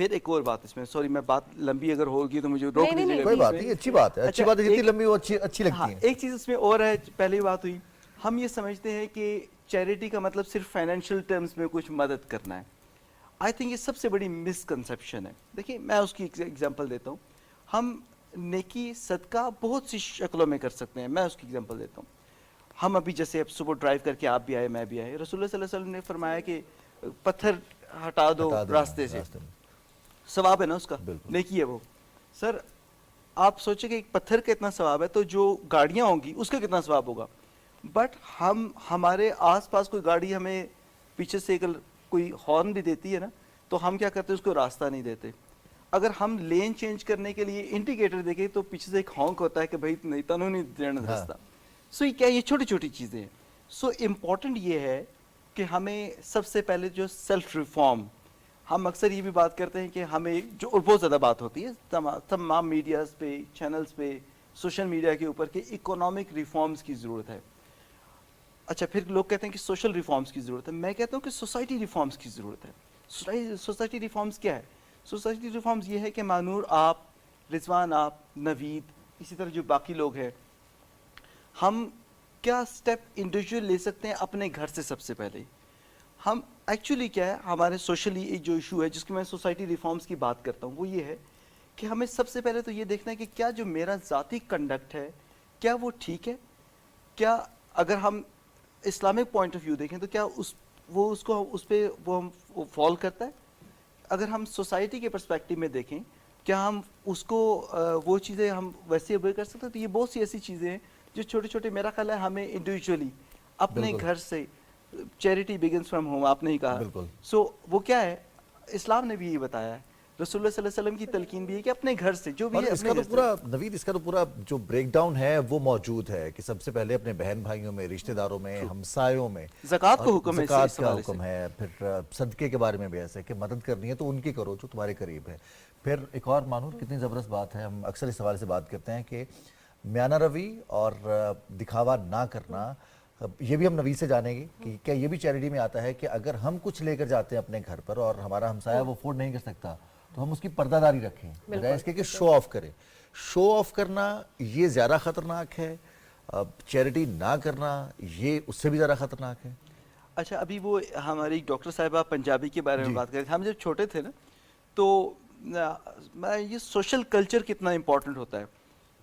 H: پھر ایک اور بات اس میں، سوری میں بات لمبی اگر ہوگی تو مجھے روک
B: نہیں،
H: دیجیے گا
A: کوئی
H: بیچ
A: بات
H: میں۔
A: نہیں، اچھی بات ہے، اچھی بات ہے، جتنی لمبی وہ اچھی
H: ہاں
A: لگتی ہے۔
H: ایک چیز اس میں اور ہے، پہلی بات ہوئی ہم یہ سمجھتے ہیں کہ چیریٹی کا مطلب صرف فائنینشیل ٹرمز میں کچھ مدد کرنا ہے. آئی تھنک یہ سب سے بڑی مسکنسیپشن ہے. دیکھیے میں اس کی ایگزامپل دیتا ہوں. ہم نیکی صدقہ بہت سی شکلوں میں کر سکتے ہیں. میں اس کی ایگزامپل دیتا ہوں. ہم ابھی جیسے اب صبح ڈرائیو کر کے آپ بھی آئے میں بھی آئے, رسول اللہ صلی اللہ علیہ وسلم نے فرمایا کہ پتھر ہٹا دو راستے سے, ثواب ہے نا اس کا, نیکی ہے وہ. سر آپ سوچیں کہ ایک پتھر کا اتنا ثواب ہے تو جو گاڑیاں ہوں گی اس کا کتنا ثواب ہوگا. بٹ ہمارے آس پاس کوئی گاڑی ہمیں پیچھے سے کوئی ہارن بھی دیتی ہے نا, تو ہم کیا کرتے ہیں اس کو راستہ نہیں دیتے. اگر ہم لین چینج کرنے کے لیے انڈیکیٹر دیکھیں تو پیچھے سے ایک ہانک ہوتا ہے کہ بھائی نہیں تنو نہیں دینا راستہ. سو یہ کیا, یہ چھوٹی چھوٹی چیزیں ہیں. سو امپورٹنٹ یہ ہے کہ ہمیں سب سے پہلے جو سیلف ریفارم, ہم اکثر یہ بھی بات کرتے ہیں کہ ہمیں جو بہت زیادہ بات ہوتی ہے تمام میڈیاز پہ, چینلز پہ, سوشل میڈیا کے اوپر کہ اکنامک ریفارمز کی ضرورت ہے. اچھا پھر لوگ کہتے ہیں کہ سوشل ریفارمز کی ضرورت ہے. میں کہتا ہوں کہ سوسائٹی ریفارمز کی ضرورت ہے. سوسائٹی ریفارمز کیا ہے؟ سوسائٹی ریفارمز یہ ہے کہ مانور آپ, رضوان آپ, نوید, اسی طرح جو باقی لوگ ہیں, ہم کیا سٹیپ انڈیویجول لے سکتے ہیں اپنے گھر سے. سب سے پہلے ہم ایکچولی کیا ہے, ہمارے سوشلی جو ایشو ہے جس کی میں سوسائٹی ریفارمز کی بات کرتا ہوں, وہ یہ ہے کہ ہمیں سب سے پہلے تو یہ دیکھنا ہے کہ کیا جو میرا ذاتی کنڈکٹ ہے کیا وہ ٹھیک ہے. کیا اگر ہم اسلامک پوائنٹ آف ویو دیکھیں تو کیا اس پہ وہ فال کرتا ہے. اگر ہم سوسائٹی کے پرسپیکٹو میں دیکھیں کیا ہم اس کو وہ چیزیں ہم ویسے اویئر کر سکتے ہیں. تو یہ بہت سی ایسی چیزیں ہیں جو چھوٹے چھوٹے, میرا خیال ہے ہمیں انڈیویجولی اپنے گھر سے, چیریٹی بگنس فرام ہوم آپ نے ہی کہا. سو وہ کیا ہے, اسلام نے بھی یہی بتایا ہے, رسول اللہ صلی اللہ علیہ وسلم کی تلقین بھی ہے کہ اپنے گھر سے جو بھی ہے.
A: اس کا تو پورا نوید, اس کا تو پورا جو بریک ڈاؤن ہے وہ موجود ہے کہ سب سے پہلے اپنے بہن بھائیوں میں, رشتہ داروں میں, ہمسایوں میں
H: زکوٰۃ کو حکم ہے,
A: زکوٰۃ کا حکم ہے. پھر صدقے کے بارے میں بھی ایسا ہے کہ مدد کرنی ہے تو ان کی کرو جو تمہارے قریب ہے. پھر ایک اور مانور کتنی زبردست بات ہے, ہم اکثر اس حوالے سے بات کرتے ہیں کہ میانہ روی اور دکھاوا نہ کرنا. یہ بھی ہم نوید سے جانیں گے کہ کیا یہ بھی چیریٹی میں آتا ہے کہ اگر ہم کچھ لے کر جاتے ہیں اپنے گھر پر اور ہمارا ہمسایہ وہ افورڈ نہیں کر سکتا تو ہم اس کی پردہ داری رکھیں, بجائے اس کے کہ شو آف کریں. شو آف کرنا یہ زیادہ خطرناک ہے, چیریٹی نہ کرنا یہ اس سے بھی زیادہ خطرناک ہے.
H: اچھا ابھی وہ ہماری ڈاکٹر صاحبہ پنجابی کے بارے میں بات کر رہے تھے. ہم جب چھوٹے تھے نا تو یہ سوشل کلچر کتنا امپورٹنٹ ہوتا ہے.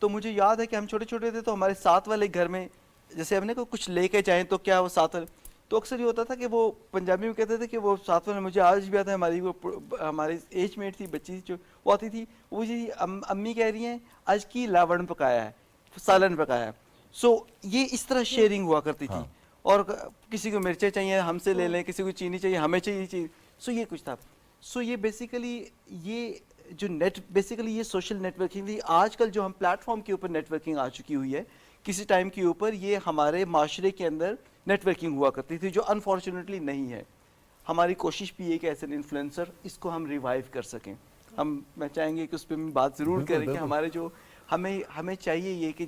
H: تو مجھے یاد ہے کہ ہم چھوٹے چھوٹے تھے تو ہمارے ساتھ والے گھر میں جیسے ہم نے کچھ لے کے جائیں تو کیا وہ ساتھ والے, تو اکثر یہ ہوتا تھا کہ وہ پنجابی میں کہتے تھے کہ وہ ساتھ والے, مجھے آج بھی آتا ہے, ہماری ایج میٹ تھی بچی جو وہ آتی تھی, وہ جی امی کہہ رہی ہیں آج کی لاوڑ پکایا ہے, سالن پکایا ہے. سو یہ اس طرح شیئرنگ ہوا کرتی تھی. اور کسی کو مرچیں چاہیے ہم سے لے لیں, کسی کو چینی چاہیے ہمیں چاہیے. سو یہ کچھ تھا. سو یہ بیسیکلی یہ جو بیسیکلی یہ سوشل نیٹ ورکنگ تھی. آج کل جو ہم پلیٹ فارم کے اوپر نیٹ ورکنگ آ چکی ہوئی ہے, کسی ٹائم کے اوپر یہ ہمارے معاشرے کے اندر نیٹ ورکنگ ہوا کرتی تھی جو انفارچونیٹلی نہیں ہے. ہماری کوشش بھی ہے کہ ایز این انفلوئنسر اس کو ہم ریوائیو کر سکیں. میں چاہیں گے کہ اس پہ ہم بات ضرور کریں کہ ہمارے جو ہمیں چاہیے یہ کہ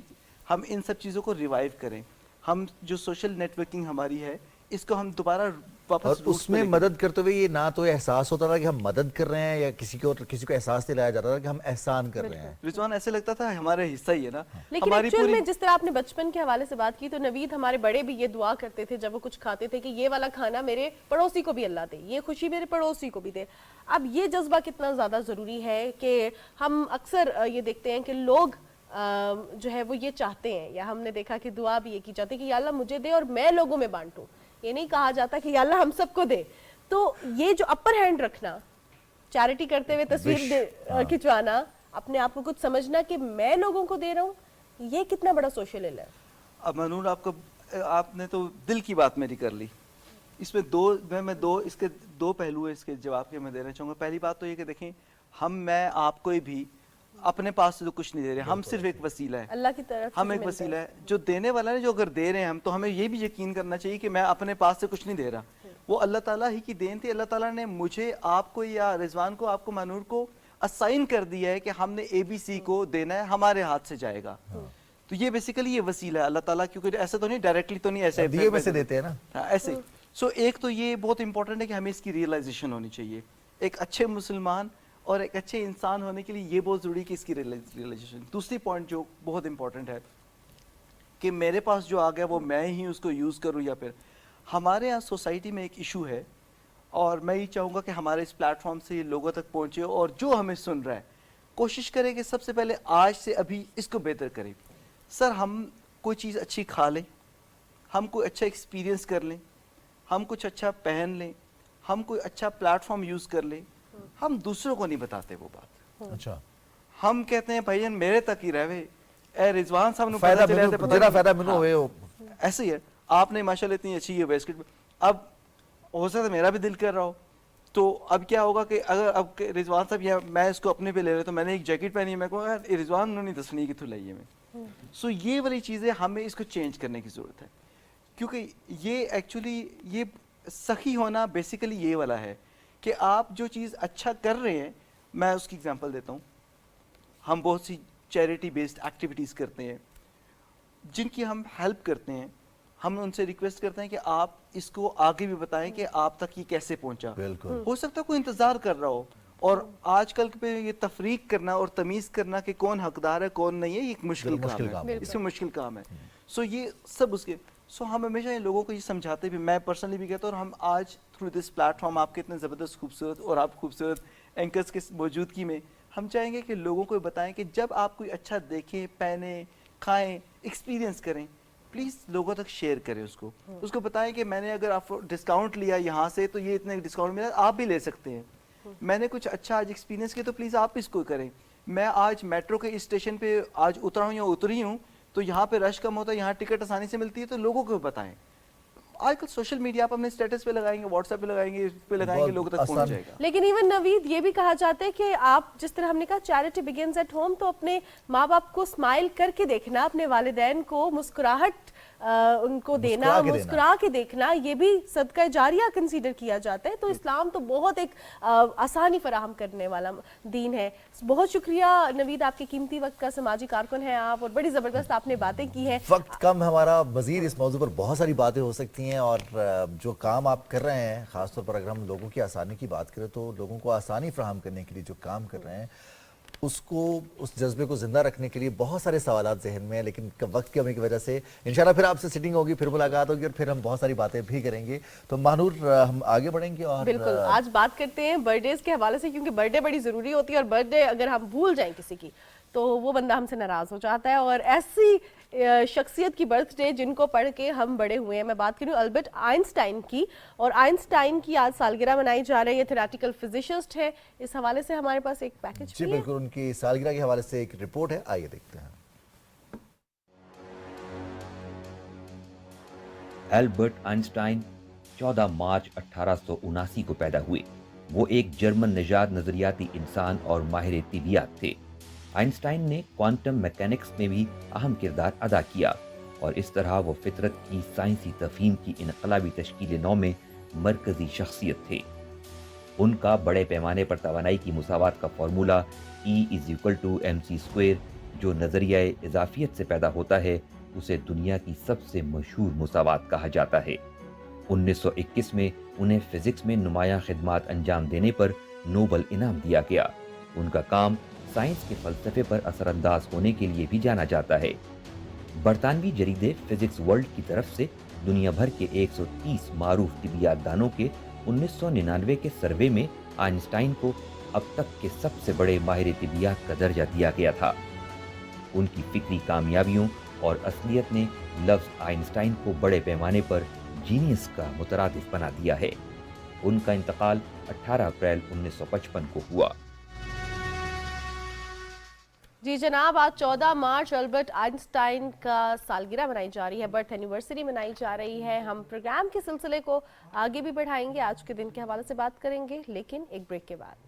H: ہم ان سب چیزوں کو ریوائیو کریں. ہم جو سوشل نیٹ ورکنگ ہماری ہے اس کو ہم دوبارہ
A: اور اس میں مدد کرتے ہوئے یہ نہ تو احساس ہوتا تھا کہ ہم مدد کر رہے ہیں یا کسی کو احساس دلایا جاتا تھا کہ ہم احسان کر رہے ہیں.
H: رضوان ایسے لگتا تھا ہمارا حصہ ہی ہے نا.
B: لیکن ایکچوئل میں جس طرح آپ نے بچپن کے حوالے سے بات کی تو نوید ہمارے بڑے بھی یہ دعا کرتے تھے جب وہ کچھ کھاتے تھے کہ یہ والا کھانا میرے پڑوسی کو بھی اللہ دے, یہ خوشی میرے پڑوسی کو بھی دے. اب یہ جذبہ کتنا زیادہ ضروری ہے کہ ہم اکثر یہ دیکھتے ہیں کہ لوگ جو ہے وہ یہ چاہتے ہیں, یا ہم نے دیکھا کہ دعا بھی یہ کی جاتی ہے کہ یا اللہ مجھے دے اور میں لوگوں میں بانٹوں. یہ نہیں کہا جاتا کہ یا اللہ ہم سب کو دے. تو یہ جو اپر ہینڈ رکھنا, چیریٹی کرتے ہوئے تصویر کھچوانا, اپنے آپ کو کچھ سمجھنا کہ میں لوگوں کو دے رہا ہوں, یہ کتنا بڑا سوشل علم ہے.
H: اب منون آپ نے تو دل کی بات میری کر لی. اس میں اس کے دو پہلو ہیں اس کے جواب کے میں دینا چاہوں گا. پہلی بات تو یہ کہ دیکھیں میں آپ کو بھی اپنے پاس سے تو کچھ نہیں دے رہے, ہم صرف ایک وسیلہ ہے,
B: اللہ کی طرف
H: ہم ایک وسیلہ ہے. جو دینے والا ہے جو اگر دے رہے ہیں ہم, تو ہمیں یہ بھی یقین کرنا چاہیے کہ میں اپنے پاس سے کچھ نہیں دے رہا, وہ اللہ تعالیٰ ہی کی دین تھی. اللہ تعالیٰ نے مجھے, آپ کو یا رضوان کو, آپ کو مانور کو اسائن کر دیا ہے کہ ہم نے ABC کو دینا ہے, ہمارے ہاتھ سے جائے گا. تو یہ بیسیکلی یہ وسیلہ ہے اللہ تعالیٰ, کیونکہ ایسا تو نہیں ڈائریکٹلی تو نہیں, ایسے
A: دیے میں سے دیتے ہیں نا
H: ایسے. سو ایک تو یہ بہت امپورٹنٹ ہے کہ ہمیں اس کی ریئلائزیشن ہونی چاہیے. ایک اچھے مسلمان اور ایک اچھے انسان ہونے کے لیے یہ بہت ضروری ہے کہ اس کی ریئلائزیشن. دوسری پوائنٹ جو بہت امپورٹنٹ ہے کہ میرے پاس جو آ گیا وہ میں ہی اس کو یوز کروں, یا پھر ہمارے یہاں سوسائٹی میں ایک ایشو ہے, اور میں یہ چاہوں گا کہ ہمارے اس پلیٹ فارم سے یہ لوگوں تک پہنچے, اور جو ہمیں سن رہا ہے کوشش کرے کہ سب سے پہلے آج سے ابھی اس کو بہتر کریں. سر ہم کوئی چیز اچھی کھا لیں, ہم کوئی اچھا ایکسپیرینس کر لیں, ہم کچھ اچھا پہن لیں, ہم کوئی اچھا پلیٹ فارم یوز کر لیں, ہم دوسروں کو نہیں بتاتے وہ بات.
A: اچھا
H: ہم کہتے ہیں بھائی میرے تک ہی رہے, اے رضوان صاحب نے
A: فائدہ
H: پتہ چلا
A: منو
H: پتہ
A: جڑا
H: نہیں.
A: فائدہ منو ہوئے
H: ایسے ہی ہے, آپ نے ماشاءاللہ اتنی اچھی ہے ویسکٹ, اب ہو سکتا ہے میرا بھی دل کر رہا ہو, تو اب کیا ہوگا کہ اگر اب رضوان صاحب یا میں اس کو اپنے پہ لے رہا تو میں نے ایک جیکٹ پہنی ہے, میں کہوں یار رضوان انہوں نے دسنی کتوں لائیے میں. سو یہ والی چیزیں ہمیں اس کو چینج کرنے کی ضرورت ہے, کیونکہ یہ ایکچولی یہ سخی ہونا بیسیکلی یہ والا ہے کہ آپ جو چیز اچھا کر رہے ہیں. میں اس کی اگزامپل دیتا ہوں, ہم بہت سی چیریٹی بیسڈ ایکٹیویٹیز کرتے ہیں جن کی ہم ہیلپ کرتے ہیں. ہم ان سے ریکویسٹ کرتے ہیں کہ آپ اس کو آگے بھی بتائیں کہ آپ تک یہ کیسے پہنچا.
A: بالکل
H: ہو سکتا ہے کوئی انتظار کر رہا ہو, اور آج کل پہ یہ تفریق کرنا اور تمیز کرنا کہ کون حقدار ہے کون نہیں ہے, یہ ایک مشکل کام ہے, اس میں مشکل کام ہے. سو یہ سب اس کے ہم ہمیشہ ان لوگوں کو یہ سمجھاتے بھی, میں پرسنلی بھی کہتا ہوں, اور ہم آج تھرو دس پلیٹ فارم آپ کے اتنے زبردست خوبصورت اور آپ خوبصورت اینکرز کے موجودگی میں ہم چاہیں گے کہ لوگوں کو بتائیں کہ جب آپ کوئی اچھا دیکھیں, پہنیں, کھائیں, ایکسپیرینس کریں, پلیز لوگوں تک شیئر کریں, اس کو بتائیں کہ میں نے اگر آپ ڈسکاؤنٹ لیا یہاں سے تو یہ اتنے ڈسکاؤنٹ ملا, آپ بھی لے سکتے ہیں. میں نے کچھ اچھا آج ایکسپیرینس کیا تو پلیز آپ اس کو کریں. میں آج میٹرو کے اسٹیشن پہ آج اترا ہوں یا اتری ہوں تو یہاں پہ رش کم ہوتا ہے, یہاں ٹکٹ آسانی سے ملتی ہے, تو لوگوں کو بتائیں. آج کل سوشل میڈیا آپ اپنے اسٹیٹس پہ لگائیں گے, واٹس ایپ پہ لگائیں گے, اس پہ لگائیں گے, لوگوں تک پہنچ جائے گا.
B: لیکن ایون نوید یہ بھی کہا جاتا ہے کہ آپ جس طرح ہم نے کہا چیریٹی بگنز ایٹ ہوم, تو اپنے ماں باپ کو اسمائل کر کے دیکھنا, اپنے والدین کو مسکراہٹ ان کو دینا, مسکرا کے دیکھنا, یہ بھی صدقہ جاریہ کنسیڈر کیا جاتا ہے. تو اسلام تو بہت ایک آسانی فراہم کرنے والا دین ہے. بہت شکریہ نوید, آپ کے قیمتی وقت کا سماجی کارکن ہیں آپ, اور بڑی زبردست آپ نے باتیں کی ہیں.
A: وقت کم ہمارا, مزید اس موضوع پر بہت ساری باتیں ہو سکتی ہیں, اور جو کام آپ کر رہے ہیں, خاص طور پر اگر ہم لوگوں کی آسانی کی بات کریں تو لوگوں کو آسانی فراہم کرنے کے لیے جو کام کر رہے ہیں, اس کو, اس جذبے کو زندہ رکھنے کے لیے بہت سارے سوالات ذہن میں ہیں, لیکن وقت کی کمی کی وجہ سے انشاءاللہ پھر آپ سے سٹنگ ہوگی, پھر ملاقات ہوگی, اور پھر ہم بہت ساری باتیں بھی کریں گے. تو مانور ہم آگے بڑھیں گے, اور
B: بالکل آج بات کرتے ہیں برتھ ڈیز کے حوالے سے, کیونکہ برتھ ڈے بڑی ضروری ہوتی ہے, اور برتھ ڈے اگر ہم بھول جائیں کسی کی تو وہ بندہ ہم سے ناراض ہو جاتا ہے. اور ایسی شخصیت کی برتھ ڈے جن کو پڑھ کے ہم بڑے ہوئے ہیں, میں بات کر رہی ہوں البرٹ آئنسٹائن کی, اور آئنسٹائن کی آج سالگرہ منائی جا رہی ہے. تھیوریٹیکل فزسسٹ ہے, اس حوالے سے ہمارے پاس ایک پیکج
A: جی بالکل, ان کی سالگرہ کے حوالے سے ایک رپورٹ ہے, آئیے دیکھتے ہیں.
I: البرٹ آئنسٹائن 14 مارچ 1879 کو پیدا ہوئے. وہ ایک جرمن نژاد نظریاتی انسان اور ماہر طبیعیات تھے. آئنسٹائن نے کوانٹم میکینکس میں بھی اہم کردار ادا کیا, اور اس طرح وہ فطرت کی سائنسی تفہیم کی انقلابی تشکیل نو میں مرکزی شخصیت تھے. ان کا بڑے پیمانے پر توانائی کی مساوات کا فارمولہ E=mc², جو نظریہ اضافیت سے پیدا ہوتا ہے, اسے دنیا کی سب سے مشہور مساوات کہا جاتا ہے. 1921 میں انہیں فزکس میں نمایاں خدمات انجام دینے پر نوبل انعام دیا گیا. ان کا کام سائنس کے فلسفے پر اثر انداز ہونے کے لیے بھی جانا جاتا ہے. برطانوی جریدے فزکس ورلڈ کی طرف سے دنیا بھر کے 130 معروف طبیعیات دانوں کے 1999 کے سروے میں آئنسٹائن کو اب تک کے سب سے بڑے ماہر طبیعیات کا درجہ دیا گیا تھا. ان کی فکری کامیابیوں اور اصلیت نے لفظ آئنسٹائن کو بڑے پیمانے پر جینیس کا مترادف بنا دیا ہے. ان کا انتقال 18 اپریل 1955 کو ہوا.
B: جی جناب, آج 14 مارچ البرٹ آئنسٹائن کا سالگرہ منائی جا رہی ہے, برتھ اینیورسری منائی جا رہی ہے. ہم پروگرام کے سلسلے کو آگے بھی بڑھائیں گے, آج کے دن کے حوالے سے بات کریں گے, لیکن ایک بریک کے بعد.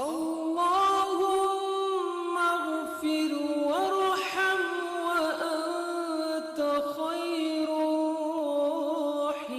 D: اللهم اغفر وارحم وأنت خير الراحمين।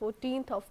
B: 14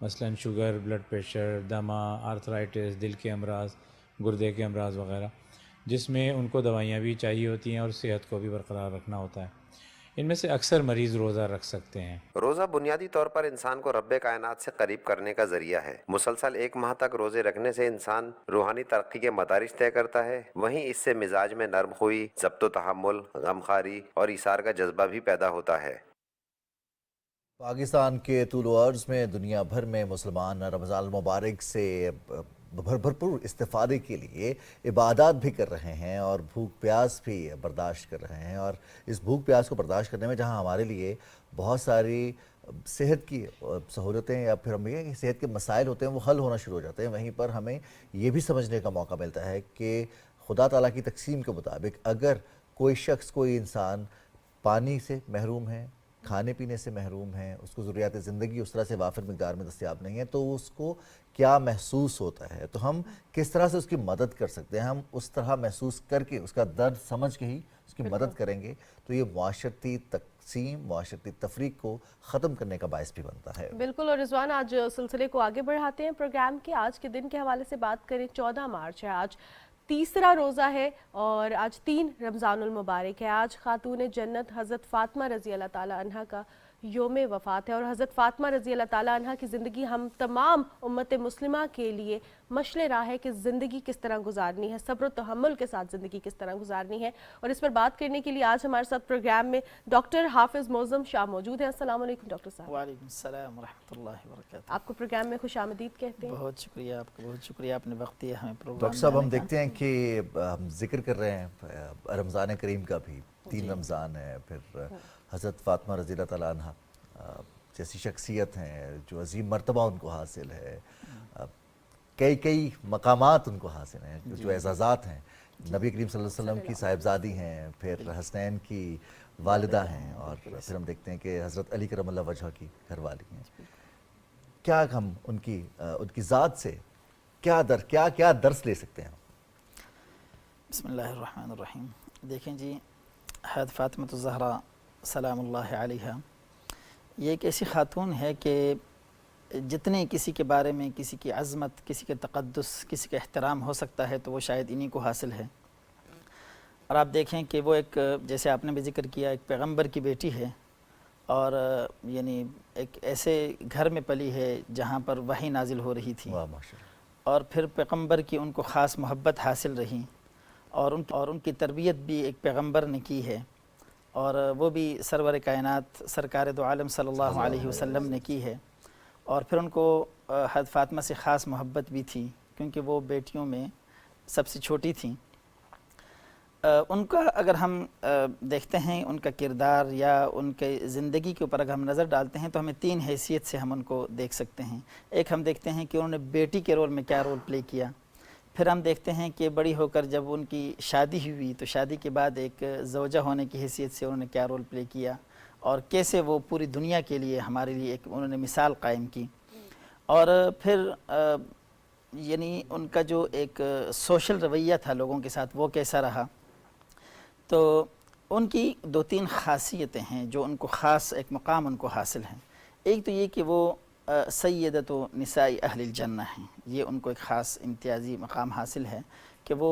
J: مثلاً شوگر، بلڈ پریشر، دمہ، آرتھرائٹس، دل کے امراض، گردے کے امراض وغیرہ، جس میں ان کو دوائیاں بھی چاہیے ہوتی ہیں اور صحت کو بھی برقرار رکھنا ہوتا ہے۔ ان میں سے اکثر مریض روزہ رکھ سکتے ہیں۔
K: روزہ بنیادی طور پر انسان کو رب کائنات سے قریب کرنے کا ذریعہ ہے۔ مسلسل 1 ماہ تک روزے رکھنے سے انسان روحانی ترقی کے مدارج طے کرتا ہے، وہیں اس سے مزاج میں نرم خوئی، ضبط و تحمل، غمخواری اور ایثار کا جذبہ بھی پیدا ہوتا ہے۔
A: پاکستان کے طول و عرض میں دنیا بھر میں مسلمان رمضان المبارک سے بھرپور استفادے کے لیے عبادات بھی کر رہے ہیں اور بھوک پیاس بھی برداشت کر رہے ہیں، اور اس بھوک پیاس کو برداشت کرنے میں جہاں ہمارے لیے بہت ساری صحت کی سہولتیں یا پھر ہم یہ کہ صحت کے مسائل ہوتے ہیں وہ حل ہونا شروع ہو جاتے ہیں، وہیں پر ہمیں یہ بھی سمجھنے کا موقع ملتا ہے کہ خدا تعالیٰ کی تقسیم کے مطابق اگر کوئی شخص، کوئی انسان پانی سے محروم ہے، کھانے پینے سے محروم ہے، اس کو ضروریات زندگی اس طرح سے وافر مقدار میں دستیاب نہیں ہے، تو اس کو کیا محسوس ہوتا ہے، تو ہم کس طرح سے اس کی مدد کر سکتے ہیں۔ ہم اس طرح محسوس کر کے اس کا درد سمجھ کے ہی اس کی مدد کریں گے تو یہ معاشرتی تقسیم، معاشرتی تفریق کو ختم کرنے کا باعث بھی بنتا ہے۔
B: بالکل، اور رضوان آج سلسلے کو آگے بڑھاتے ہیں پروگرام کے۔ آج کے دن کے حوالے سے بات کریں، 14 مارچ ہے، آج تیسرا روزہ ہے اور آج 3 رمضان المبارک ہے۔ آج خاتون جنت حضرت فاطمہ رضی اللہ تعالی عنہ کا یوم وفات ہے، اور حضرت فاطمہ رضی اللہ تعالی عنہ کی زندگی ہم تمام امت مسلمہ کے لیے مشعل راہ ہے کہ زندگی کس طرح گزارنی ہے، صبر و تحمل کے ساتھ زندگی کس طرح گزارنی ہے، اور اس پر بات کرنے کے لیے آج ہمارے ساتھ پروگرام میں ڈاکٹر حافظ معظم شاہ موجود ہیں۔ السلام علیکم ڈاکٹر صاحب۔
L: وعلیکم السلام ورحمۃ اللہ وبرکاتہ۔
B: آپ کو پروگرام میں خوش آمدید کہتے ہیں۔
L: بہت شکریہ آپ کا، بہت شکریہ آپ نے وقت دیا ہمیں پروگرام۔
A: ڈاکٹر صاحب، ہم دیکھتے ہیں کہ ہم ذکر کر رہے ہیں رمضان کریم کا بھی، 3 رمضان ہے، پھر حضرت فاطمہ رضی اللہ تعالیٰ عنہ جیسی شخصیت ہیں جو عظیم مرتبہ ان کو حاصل ہے، کئی مقامات ان کو حاصل ہیں، جو اعزازات ہیں، نبی کریم صلی اللہ علیہ وسلم کی صاحبزادی ہیں، پھر حسنین کی والدہ ہیں، اور پھر ہم دیکھتے ہیں کہ حضرت علی کرم اللہ وجہہ کی گھر والی ہیں۔ کیا ہم ان کی ذات سے کیا درس لے سکتے ہیں؟
L: بسم اللہ الرحمن الرحیم۔ دیکھیں جی، حضرت فاطمہ الزہرا سلام اللہ علیہا یہ ایک ایسی خاتون ہے کہ جتنے کسی کے بارے میں کسی کی عظمت، کسی کے تقدس، کسی کا احترام ہو سکتا ہے تو وہ شاید انہی کو حاصل ہے۔ اور آپ دیکھیں کہ وہ ایک، جیسے آپ نے بھی ذکر کیا، ایک پیغمبر کی بیٹی ہے، اور یعنی ایک ایسے گھر میں پلی ہے جہاں پر وحی نازل ہو رہی تھی، اور پھر پیغمبر کی ان کو خاص محبت حاصل رہی، اور ان کی تربیت بھی ایک پیغمبر نے کی ہے، اور وہ بھی سرور کائنات سرکار دو عالم صلی اللہ علیہ وسلم نے کی ہے۔ اور پھر ان کو حضرت فاطمہ سے خاص محبت بھی تھی کیونکہ وہ بیٹیوں میں سب سے چھوٹی تھیں۔ ان کا اگر ہم دیکھتے ہیں ان کا کردار یا ان کے زندگی کے اوپر اگر ہم نظر ڈالتے ہیں تو ہمیں 3 حیثیت سے ہم ان کو دیکھ سکتے ہیں۔ ایک ہم دیکھتے ہیں کہ انہوں نے بیٹی کے رول میں کیا رول پلے کیا، پھر ہم دیکھتے ہیں کہ بڑی ہو کر جب ان کی شادی ہوئی تو شادی کے بعد ایک زوجہ ہونے کی حیثیت سے انہوں نے کیا رول پلے کیا، اور کیسے وہ پوری دنیا کے لیے ہمارے لیے ایک انہوں نے مثال قائم کی۔ اور پھر یعنی ان کا جو ایک سوشل رویہ تھا لوگوں کے ساتھ وہ کیسا رہا۔ تو ان کی 2-3 خاصیتیں ہیں جو ان کو خاص ایک مقام ان کو حاصل ہیں۔ ایک تو یہ کہ وہ سیدۃ نساء اہل الجنہ ہیں، یہ ان کو ایک خاص امتیازی مقام حاصل ہے کہ وہ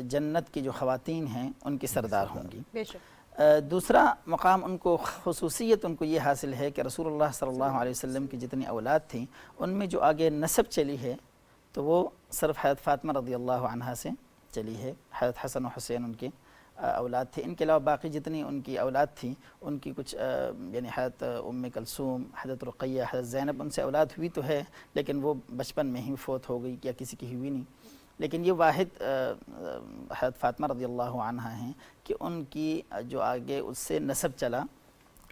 L: جنت کی جو خواتین ہیں ان کی سردار ہوں گی۔ دوسرا مقام ان کو، خصوصیت ان کو یہ حاصل ہے کہ رسول اللہ صلی اللہ علیہ وسلم کی جتنی اولاد تھیں ان میں جو آگے نسب چلی ہے تو وہ صرف حضرت فاطمہ رضی اللہ عنہا سے چلی ہے۔ حضرت حسن و حسین ان کے اولاد تھے، ان کے علاوہ باقی جتنی ان کی اولاد تھیں ان کی کچھ یعنی حضرت ام کلثوم، حضرت رقیہ، حضرت زینب، ان سے اولاد ہوئی تو ہے لیکن وہ بچپن میں ہی فوت ہو گئی یا کسی کی ہوئی نہیں، لیکن یہ واحد حضرت فاطمہ رضی اللہ عنہا ہیں کہ ان کی جو آگے اس سے نسب چلا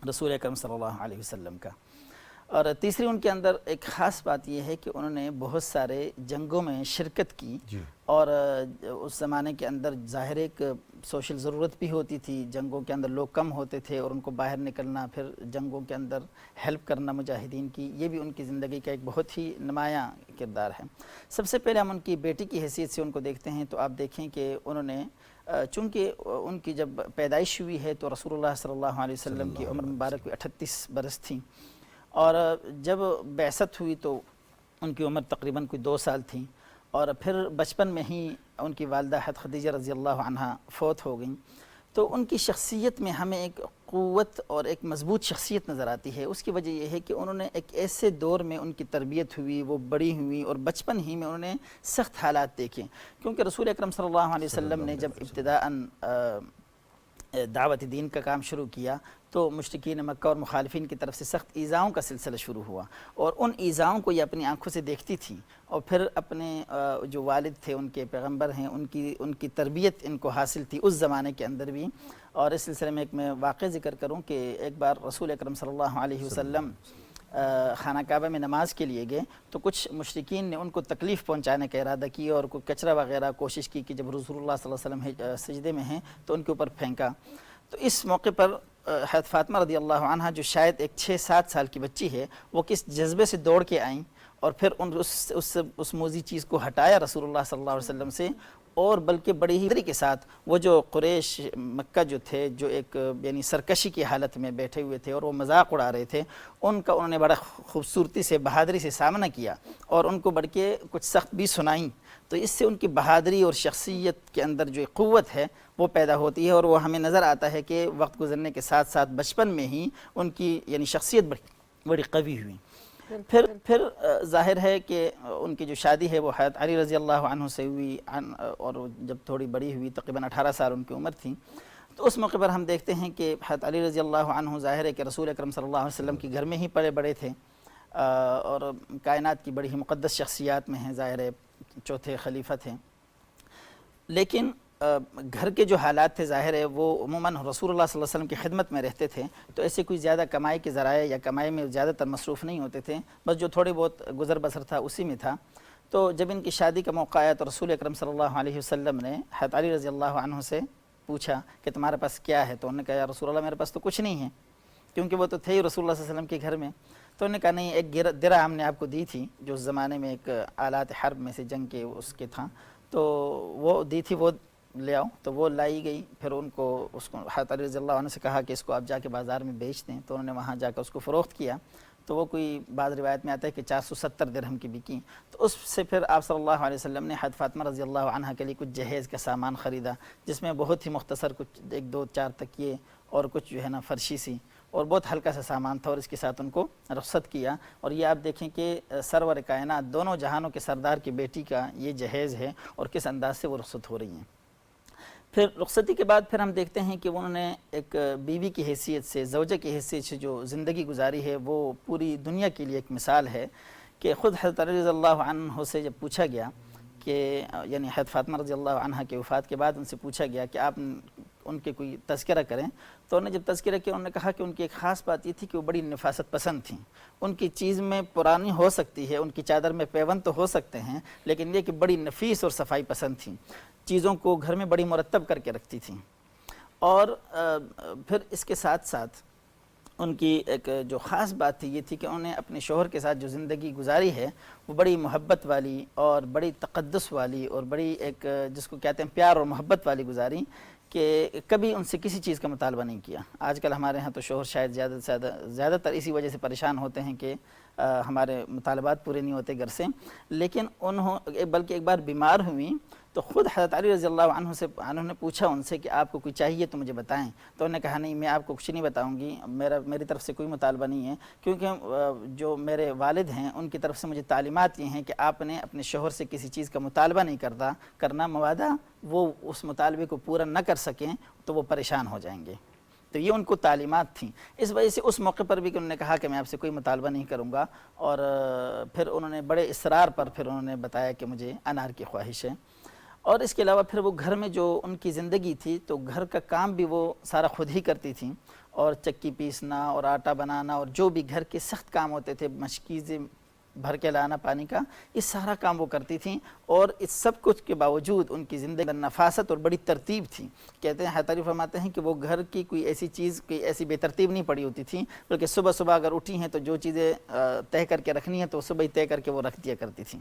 L: رسول اکرم صلی اللہ علیہ وسلم کا۔ اور تیسری ان کے اندر ایک خاص بات یہ ہے کہ انہوں نے بہت سارے جنگوں میں شرکت کی، اور اس زمانے کے اندر ظاہر ایک سوشل ضرورت بھی ہوتی تھی، جنگوں کے اندر لوگ کم ہوتے تھے اور ان کو باہر نکلنا، پھر جنگوں کے اندر ہیلپ کرنا مجاہدین کی، یہ بھی ان کی زندگی کا ایک بہت ہی نمایاں کردار ہے۔ سب سے پہلے ہم ان کی بیٹی کی حیثیت سے ان کو دیکھتے ہیں تو آپ دیکھیں کہ انہوں نے چونکہ ان کی جب پیدائش ہوئی ہے تو رسول اللہ صلی اللہ علیہ وسلم کی عمر مبارک 38 برس تھی، اور جب بعثت ہوئی تو ان کی عمر تقریباً کوئی 2 سال تھی، اور پھر بچپن میں ہی ان کی والدہ حضرت خدیجہ رضی اللہ عنہا فوت ہو گئیں۔ تو ان کی شخصیت میں ہمیں ایک قوت اور ایک مضبوط شخصیت نظر آتی ہے۔ اس کی وجہ یہ ہے کہ انہوں نے ایک ایسے دور میں ان کی تربیت ہوئی، وہ بڑی ہوئی، اور بچپن ہی میں انہوں نے سخت حالات دیکھے، کیونکہ رسول اکرم صلی اللہ علیہ وسلم نے جب ابتداءً دعوت دین کا کام شروع کیا تو مشرکین مکہ اور مخالفین کی طرف سے سخت ایذاؤں کا سلسلہ شروع ہوا، اور ان ایذاؤں کو یہ اپنی آنکھوں سے دیکھتی تھیں، اور پھر اپنے جو والد تھے، ان کے پیغمبر ہیں، ان کی تربیت ان کو حاصل تھی اس زمانے کے اندر بھی۔ اور اس سلسلے میں ایک میں واقعہ ذکر کروں کہ ایک بار رسول اکرم صلی اللہ علیہ وسلم خانہ کعبہ میں نماز کے لیے گئے تو کچھ مشرکین نے ان کو تکلیف پہنچانے کا ارادہ کیا، اور کوئی کچرا وغیرہ کوشش کی کہ جب رسول اللہ صلی اللہ علیہ وسلم سجدے میں ہیں تو ان کے اوپر پھینکا۔ تو اس موقع پر حضرت فاطمہ رضی اللہ عنہا، جو شاید ایک 6-7 سال کی بچی ہے، وہ کس جذبے سے دوڑ کے آئیں اور پھر اس موذی چیز کو ہٹایا رسول اللہ صلی اللہ علیہ وسلم سے، اور بلکہ بڑی ہی کے ساتھ وہ جو قریش مکہ جو تھے، جو ایک یعنی سرکشی کی حالت میں بیٹھے ہوئے تھے اور وہ مذاق اڑا رہے تھے، ان کا انہوں نے بڑا خوبصورتی سے، بہادری سے سامنا کیا، اور ان کو بڑھ کے کچھ سخت بھی سنائیں۔ تو اس سے ان کی بہادری اور شخصیت کے اندر جو ایک قوت ہے وہ پیدا ہوتی ہے، اور وہ ہمیں نظر آتا ہے کہ وقت گزرنے کے ساتھ ساتھ بچپن میں ہی ان کی یعنی شخصیت بڑی قوی ہوئی۔ پھر ظاہر ہے کہ ان کی جو شادی ہے وہ حضرت علی رضی اللہ عنہ سے ہوئی، اور جب تھوڑی بڑی ہوئی، تقریباً 18 سال ان کی عمر تھی، تو اس موقع پر ہم دیکھتے ہیں کہ حضرت علی رضی اللہ عنہ ظاہر ہے کہ رسول اکرم صلی اللہ علیہ وسلم کے گھر میں ہی پلے بڑے تھے، اور کائنات کی بڑی ہی مقدس شخصیات میں ہیں، ظاہر ہے چوتھے خلیفہ تھے، لیکن گھر کے جو حالات تھے ظاہر ہے وہ عموماً رسول اللہ صلی اللہ علیہ وسلم کی خدمت میں رہتے تھے، تو ایسے کوئی زیادہ کمائی کے ذرائع یا کمائی میں زیادہ تر مصروف نہیں ہوتے تھے، بس جو تھوڑی بہت گزر بسر تھا اسی میں تھا۔ تو جب ان کی شادی کا موقع آیا تو رسول اکرم صلی اللہ علیہ وسلم نے حضرت علی رضی اللہ عنہ سے پوچھا کہ تمہارے پاس کیا ہے؟ تو انہوں نے کہا یا رسول اللہ میرے پاس تو کچھ نہیں ہے، کیونکہ وہ تو تھے ہی رسول اللہ صلی اللہ علیہ وسلم کے گھر میں۔ تو انہوں نے کہا نہیں، ایک درع ہم نے آپ کو دی تھی جو اس زمانے میں ایک آلات حرب میں سے جنگ کے اس کے تھا، تو وہ دی تھی، وہ لے آؤ۔ تو وہ لائی گئی، پھر اس کو حضرت علی رضی اللہ عنہ سے کہا کہ اس کو آپ جا کے بازار میں بیچ دیں، تو انہوں نے وہاں جا کر اس کو فروخت کیا، تو وہ کوئی بعض روایت میں آتا ہے کہ 470 درہم کی بکی۔ تو اس سے پھر آپ صلی اللہ علیہ وسلم نے حضرت فاطمہ رضی اللہ عنہ کے لیے کچھ جہیز کا سامان خریدا، جس میں بہت ہی مختصر کچھ 1-2-4 تکیے اور کچھ جو ہے نا فرشی سی اور بہت ہلکا سا سامان تھا، اور اس کے ساتھ ان کو رخصت کیا۔ اور یہ آپ دیکھیں کہ سرور کائنات، دونوں جہانوں کے سردار کی بیٹی کا یہ جہیز ہے، اور کس انداز سے وہ رخصت ہو رہی ہیں۔ پھر رخصتی کے بعد پھر ہم دیکھتے ہیں کہ انہوں نے ایک بیوی کی حیثیت سے، زوجہ کی حیثیت سے جو زندگی گزاری ہے وہ پوری دنیا کے لیے ایک مثال ہے، کہ خود حضرت علی رضی اللہ عنہ سے جب پوچھا گیا کہ یعنی حضرت فاطمہ رضی اللہ عنہ کے وفات کے بعد ان سے پوچھا گیا کہ آپ ان کے کوئی تذکرہ کریں، تو انہوں نے جب تذکرہ کیا انہوں نے کہا کہ ان کی ایک خاص بات یہ تھی کہ وہ بڑی نفاست پسند تھیں، ان کی چیز میں پرانی ہو سکتی ہے، ان کی چادر میں پیوند تو ہو سکتے ہیں، لیکن یہ کہ بڑی نفیس اور صفائی پسند تھیں، چیزوں کو گھر میں بڑی مرتب کر کے رکھتی تھیں۔ اور پھر اس کے ساتھ ساتھ ان کی ایک جو خاص بات تھی یہ تھی کہ انہوں نے اپنے شوہر کے ساتھ جو زندگی گزاری ہے وہ بڑی محبت والی اور بڑی تقدس والی اور بڑی ایک جس کو کہتے ہیں پیار اور محبت والی گزاری، کہ کبھی ان سے کسی چیز کا مطالبہ نہیں کیا۔ آج کل ہمارے ہاں تو شوہر شاید زیادہ تر اسی وجہ سے پریشان ہوتے ہیں کہ ہمارے مطالبات پورے نہیں ہوتے گھر سے، لیکن بلکہ ایک بار بیمار ہوئیں تو خود حضرت علی رضی اللہ عنہ نے پوچھا ان سے کہ آپ کو کوئی چاہیے تو مجھے بتائیں، تو انہوں نے کہا نہیں میں آپ کو کچھ نہیں بتاؤں گی، میری طرف سے کوئی مطالبہ نہیں ہے، کیونکہ جو میرے والد ہیں ان کی طرف سے مجھے تعلیمات یہ ہیں کہ آپ نے اپنے شوہر سے کسی چیز کا مطالبہ نہیں کرنا، مبادا وہ اس مطالبے کو پورا نہ کر سکیں تو وہ پریشان ہو جائیں گے۔ تو یہ ان کو تعلیمات تھیں، اس وجہ سے اس موقع پر بھی کہ انہوں نے کہا کہ میں آپ سے کوئی مطالبہ نہیں کروں گا، اور پھر انہوں نے بڑے اصرار پر پھر انہوں نے بتایا کہ مجھے انار کی خواہش ہے۔ اور اس کے علاوہ پھر وہ گھر میں جو ان کی زندگی تھی تو گھر کا کام بھی وہ سارا خود ہی کرتی تھیں، اور چکی پیسنا اور آٹا بنانا اور جو بھی گھر کے سخت کام ہوتے تھے، مشکیزیں بھر کے لانا پانی کا، یہ سارا کام وہ کرتی تھیں، اور اس سب کچھ کے باوجود ان کی زندگی نفاست اور بڑی ترتیب تھی۔ کہتے ہیں حضرت فرماتے ہیں کہ وہ گھر کی کوئی ایسی چیز کوئی ایسی بے ترتیب نہیں پڑی ہوتی تھی، بلکہ صبح اگر اٹھی ہیں تو جو چیزیں طے کر کے رکھنی ہیں تو صبح ہی طے کر کے وہ رکھ دیا کرتی تھیں۔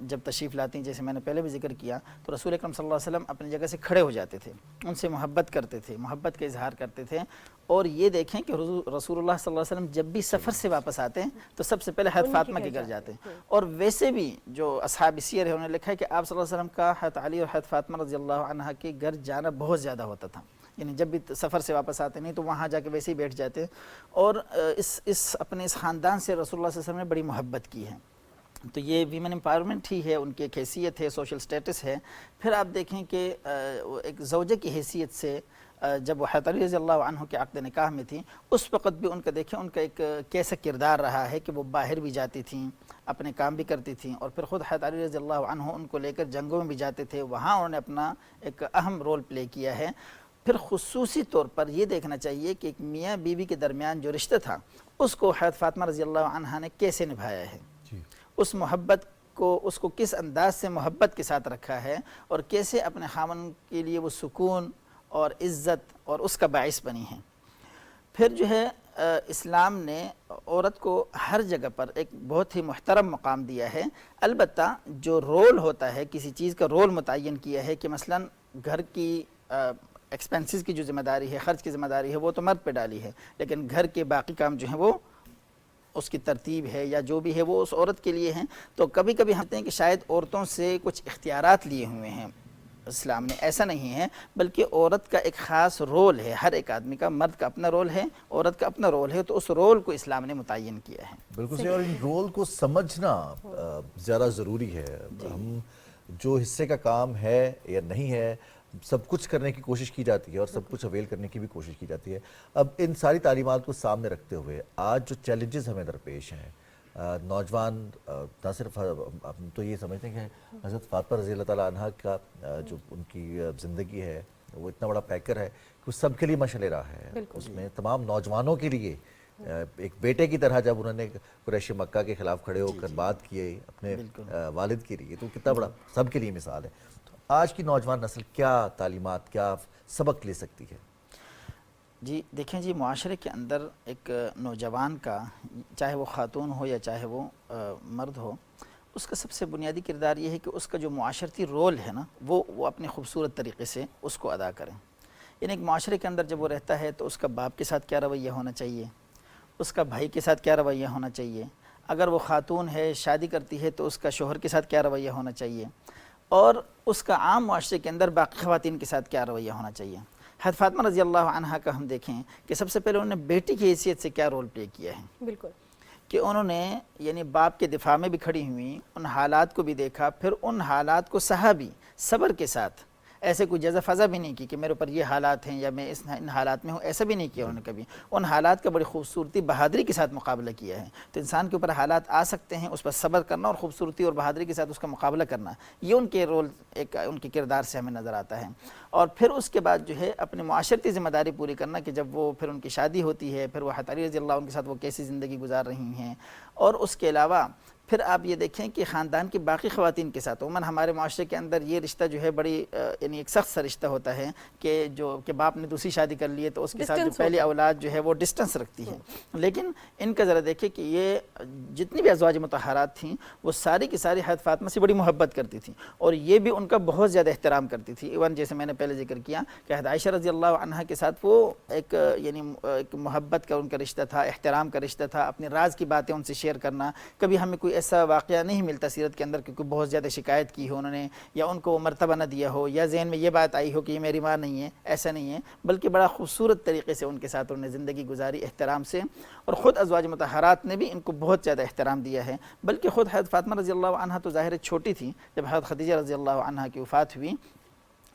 L: جب تشریف لاتی ہیں، جیسے میں نے پہلے بھی ذکر کیا، تو رسول اکرم صلی اللہ علیہ وسلم اپنی جگہ سے کھڑے ہو جاتے تھے، ان سے محبت کرتے تھے، محبت کا اظہار کرتے تھے. اور یہ دیکھیں کہ رسول اللہ صلی اللہ علیہ وسلم جب بھی سفر سے واپس آتے ہیں تو سب سے پہلے حضرت فاطمہ کے گھر جاتے ہیں. اور ویسے بھی جو اصحاب سیر ہے انہوں نے لکھا ہے کہ آپ صلی اللہ علیہ وسلم کا حضرت علی اور حضرت فاطمہ رضی اللہ عنہ کے گھر جانا بہت زیادہ ہوتا تھا. یعنی جب بھی سفر سے واپس آتے نہیں تو وہاں جا کے ویسے ہی بیٹھ جاتے. اور اپنے اس خاندان سے رسول اللہ صلی اللہ علیہ وسلم نے بڑی محبت کی ہے. تو یہ ویمن امپاورمنٹ ہی ہے، ان کی ایک حیثیت ہے، سوشل سٹیٹس ہے. پھر آپ دیکھیں کہ ایک زوجہ کی حیثیت سے جب وہ حضرت علی رضی اللہ عنہ کے عقد نکاح میں تھیں، اس وقت بھی ان کا دیکھیں ان کا ایک کیسا کردار رہا ہے کہ وہ باہر بھی جاتی تھیں، اپنے کام بھی کرتی تھیں، اور پھر خود حضرت علی رضی اللہ عنہ ان کو لے کر جنگوں میں بھی جاتے تھے، وہاں انہوں نے اپنا ایک اہم رول پلے کیا ہے. پھر خصوصی طور پر یہ دیکھنا چاہیے کہ ایک میاں بیوی کے درمیان جو رشتہ تھا اس کو حضرت فاطمہ رضی اللہ عنہ نے کیسے نبھایا ہے، اس محبت کو، اس کو کس انداز سے محبت کے ساتھ رکھا ہے، اور کیسے اپنے خاوند کے لیے وہ سکون اور عزت اور اس کا باعث بنی ہیں. پھر جو ہے اسلام نے عورت کو ہر جگہ پر ایک بہت ہی محترم مقام دیا ہے. البتہ جو رول ہوتا ہے، کسی چیز کا رول متعین کیا ہے کہ مثلا گھر کی ایکسپینسز کی جو ذمہ داری ہے، خرچ کی ذمہ داری ہے، وہ تو مرد پہ ڈالی ہے، لیکن گھر کے باقی کام جو ہیں وہ اس کی ترتیب ہے یا جو بھی ہے وہ اس عورت کے لیے ہیں. تو کبھی کبھی ہم کہتے ہیں کہ شاید عورتوں سے کچھ اختیارات لیے ہوئے ہیں اسلام نے، ایسا نہیں ہے، بلکہ عورت کا ایک خاص رول ہے. ہر ایک آدمی کا، مرد کا اپنا رول ہے، عورت کا اپنا رول ہے، تو اس رول کو اسلام نے متعین کیا ہے.
A: بالکل صحیح. اور ان رول کو سمجھنا زیادہ ضروری ہے. ہم جو حصے کا کام ہے یا نہیں ہے، سب کچھ کرنے کی کوشش کی جاتی ہے اور سب کچھ اویل کرنے کی بھی کوشش کی جاتی ہے. اب ان ساری تعلیمات کو سامنے رکھتے ہوئے آج جو چیلنجز ہمیں درپیش ہیں، نوجوان نہ صرف ہم تو یہ سمجھتے ہیں کہ حضرت فاطمہ رضی اللہ تعالیٰ عنہ کا جو ان کی زندگی ہے وہ اتنا بڑا پیکر ہے کہ وہ سب کے لیے مشعل راہ ہے. اس میں تمام نوجوانوں کے لیے ایک بیٹے کی طرح جب انہوں نے قریش مکہ کے خلاف کھڑے ہو کر بات کی اپنے والد کے لیے، تو کتنا بڑا سب کے لیے مثال ہے. آج کی نوجوان نسل کیا تعلیمات، کیا سبق لے سکتی ہے؟
L: جی دیکھیں جی، معاشرے کے اندر ایک نوجوان کا، چاہے وہ خاتون ہو یا چاہے وہ مرد ہو، اس کا سب سے بنیادی کردار یہ ہے کہ اس کا جو معاشرتی رول ہے نا وہ اپنے خوبصورت طریقے سے اس کو ادا کریں. یعنی ایک معاشرے کے اندر جب وہ رہتا ہے تو اس کا باپ کے ساتھ کیا رویہ ہونا چاہیے، اس کا بھائی کے ساتھ کیا رویہ ہونا چاہیے، اگر وہ خاتون ہے شادی کرتی ہے تو اس کا شوہر کے ساتھ کیا رویہ ہونا چاہیے، اور اس کا عام معاشرے کے اندر باقی خواتین کے ساتھ کیا رویہ ہونا چاہیے. حضرت فاطمہ رضی اللہ عنہا کا ہم دیکھیں کہ سب سے پہلے انہوں نے بیٹی کی حیثیت سے کیا رول پلے کیا ہے.
B: بالکل.
L: کہ انہوں نے یعنی باپ کے دفاع میں بھی کھڑی ہوئی، ان حالات کو بھی دیکھا، پھر ان حالات کو سہا بھی صبر کے ساتھ. ایسے کوئی جزا فضا بھی نہیں کی کہ میرے اوپر یہ حالات ہیں یا میں ان حالات میں ہوں، ایسا بھی نہیں کیا انہوں نے کبھی. ان حالات کا بڑی خوبصورتی بہادری کے ساتھ مقابلہ کیا ہے. تو انسان کے اوپر حالات آ سکتے ہیں، اس پر صبر کرنا اور خوبصورتی اور بہادری کے ساتھ اس کا مقابلہ کرنا، یہ ان کے رول، ایک ان کے کردار سے ہمیں نظر آتا ہے. اور پھر اس کے بعد جو ہے اپنی معاشرتی ذمہ داری پوری کرنا کہ جب وہ پھر ان کی شادی ہوتی ہے، پھر وہ حضرت علی رضی اللہ عنہ کے ساتھ وہ کیسی زندگی گزار رہی ہیں. اور اس کے علاوہ پھر آپ یہ دیکھیں کہ خاندان کی باقی خواتین کے ساتھ عموماً ہمارے معاشرے کے اندر یہ رشتہ جو ہے بڑی یعنی ایک سخت سا رشتہ ہوتا ہے کہ باپ نے دوسری شادی کر لی ہے تو اس کے ساتھ جو پہلی اولاد جو ہے وہ ڈسٹنس رکھتی ہے. لیکن ان کا ذرا دیکھیں کہ یہ جتنی بھی ازواج مطہرات تھیں وہ ساری کی ساری حضرت فاطمہ سے بڑی محبت کرتی تھیں اور یہ بھی ان کا بہت زیادہ احترام کرتی تھی. ایون جیسے میں نے پہلے ذکر کیا کہ حضرت عائشہ رضی اللہ عنہا کے ساتھ وہ ایک یعنی ایک محبت کا ان کا رشتہ تھا، احترام کا رشتہ تھا. اپنے راز کی باتیں ان سے شیئر کرنا، کبھی ہمیں کوئی ایسا واقعہ نہیں ملتا سیرت کے اندر کہ کوئی بہت زیادہ شکایت کی ہو انہوں نے یا ان کو مرتبہ نہ دیا ہو یا ذہن میں یہ بات آئی ہو کہ یہ میری ماں نہیں ہے. ایسا نہیں ہے، بلکہ بڑا خوبصورت طریقے سے ان کے ساتھ انہوں نے زندگی گزاری احترام سے. اور خود ازواج مطہرات نے بھی ان کو بہت زیادہ احترام دیا ہے. بلکہ خود حضرت فاطمہ رضی اللہ عنہا تو ظاہر چھوٹی تھی جب حضرت خدیجہ رضی اللہ عنہا کی وفات ہوئی،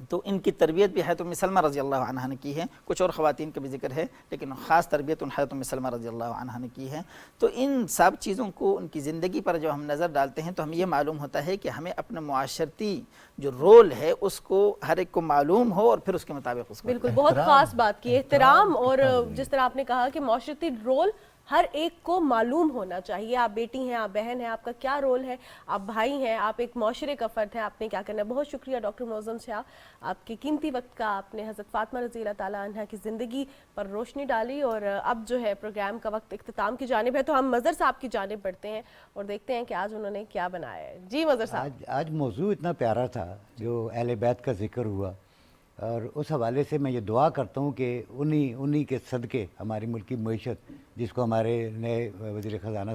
L: تو ان کی تربیت بھی حضرت ام سلمہ رضی اللہ عنہا نے کی ہے. کچھ اور خواتین کا بھی ذکر ہے لیکن خاص تربیت ان حضرت ام سلمہ رضی اللہ عنہا نے کی ہے. تو ان سب چیزوں کو ان کی زندگی پر جو ہم نظر ڈالتے ہیں تو ہمیں یہ معلوم ہوتا ہے کہ ہمیں اپنا معاشرتی جو رول ہے اس کو ہر ایک کو معلوم ہو اور پھر اس کے مطابق اس کو.
B: بالکل، بہت خاص بات کی، احترام. اور جس طرح آپ نے کہا کہ معاشرتی رول ہر ایک کو معلوم ہونا چاہیے. آپ بیٹی ہیں, آپ بہن ہیں, آپ کا کیا رول ہے, آپ بھائی ہیں, آپ ایک معاشرے کا فرد ہیں, آپ نے کیا کرنا ہے. بہت شکریہ ڈاکٹر معظم شاہ, آپ کے قیمتی وقت کا. آپ نے حضرت فاطمہ رضی اللہ تعالیٰ عنہ کی زندگی پر روشنی ڈالی. اور اب جو ہے پروگرام کا وقت اختتام کی جانب ہے, تو ہم مظہر صاحب کی جانب بڑھتے ہیں اور دیکھتے ہیں کہ آج انہوں نے کیا بنایا ہے. جی مظہر صاحب.
M: آج موضوع اتنا پیارا تھا جو اہل بیت کا ذکر ہوا, اور اس حوالے سے میں یہ دعا کرتا ہوں کہ انہی کے صدقے ہماری ملک کی معیشت, جس کو ہمارے نئے وزیر خزانہ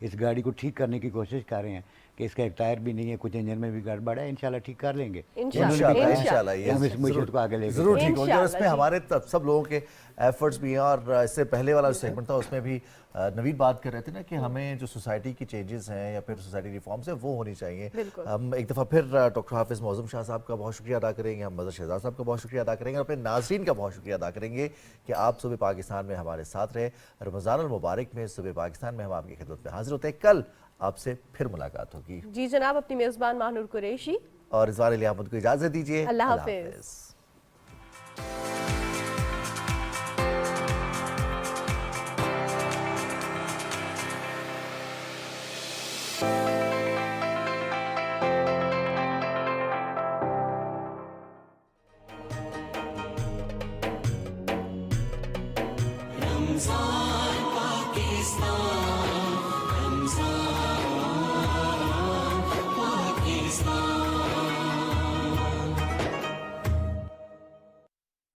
M: اس گاڑی کو ٹھیک کرنے کی کوشش کر رہے ہیں کہ اس کا ایک ٹائر بھی نہیں ہے, کچھ انجن میں بھی گڑبڑ ہے, انشاءاللہ ٹھیک کر لیں گے.
A: انشاءاللہ
M: ہم اس معیشت کو آگے لے گئے
A: ضرور ٹھیک ہوں گے. اور اس میں ہمارے سب لوگوں کے ایفرٹس بھی ہیں. اور اس سے پہلے والا جو سیگمنٹ تھا اس میں بھی نوید بات کر رہے تھے نا کہ ہمیں جو سوسائٹی کی چینجز ہیں یا پھر سوسائٹی ریفارمز ہیں وہ ہونی چاہیے. ہم ایک دفعہ پھر ڈاکٹر حافظ معظم شاہ صاحب کا بہت شکریہ ادا کریں گے, ہم مظہر شہزاد صاحب کا بہت شکریہ ادا کریں گے, اور اپنے ناظرین کا بہت شکریہ ادا کریں گے کہ آپ صبح پاکستان میں ہمارے ساتھ رہے. رمضان المبارک میں صبح پاکستان میں ہم آپ کی خدمت میں حاضر ہوتے ہیں. کل آپ سے پھر ملاقات ہوگی.
B: جی جناب, اپنی میزبان ماہنور قریشی
A: اور رضوان علی احمد کو اجازت دیجیے.
B: اللہ حافظ.
D: رمضان پاکستان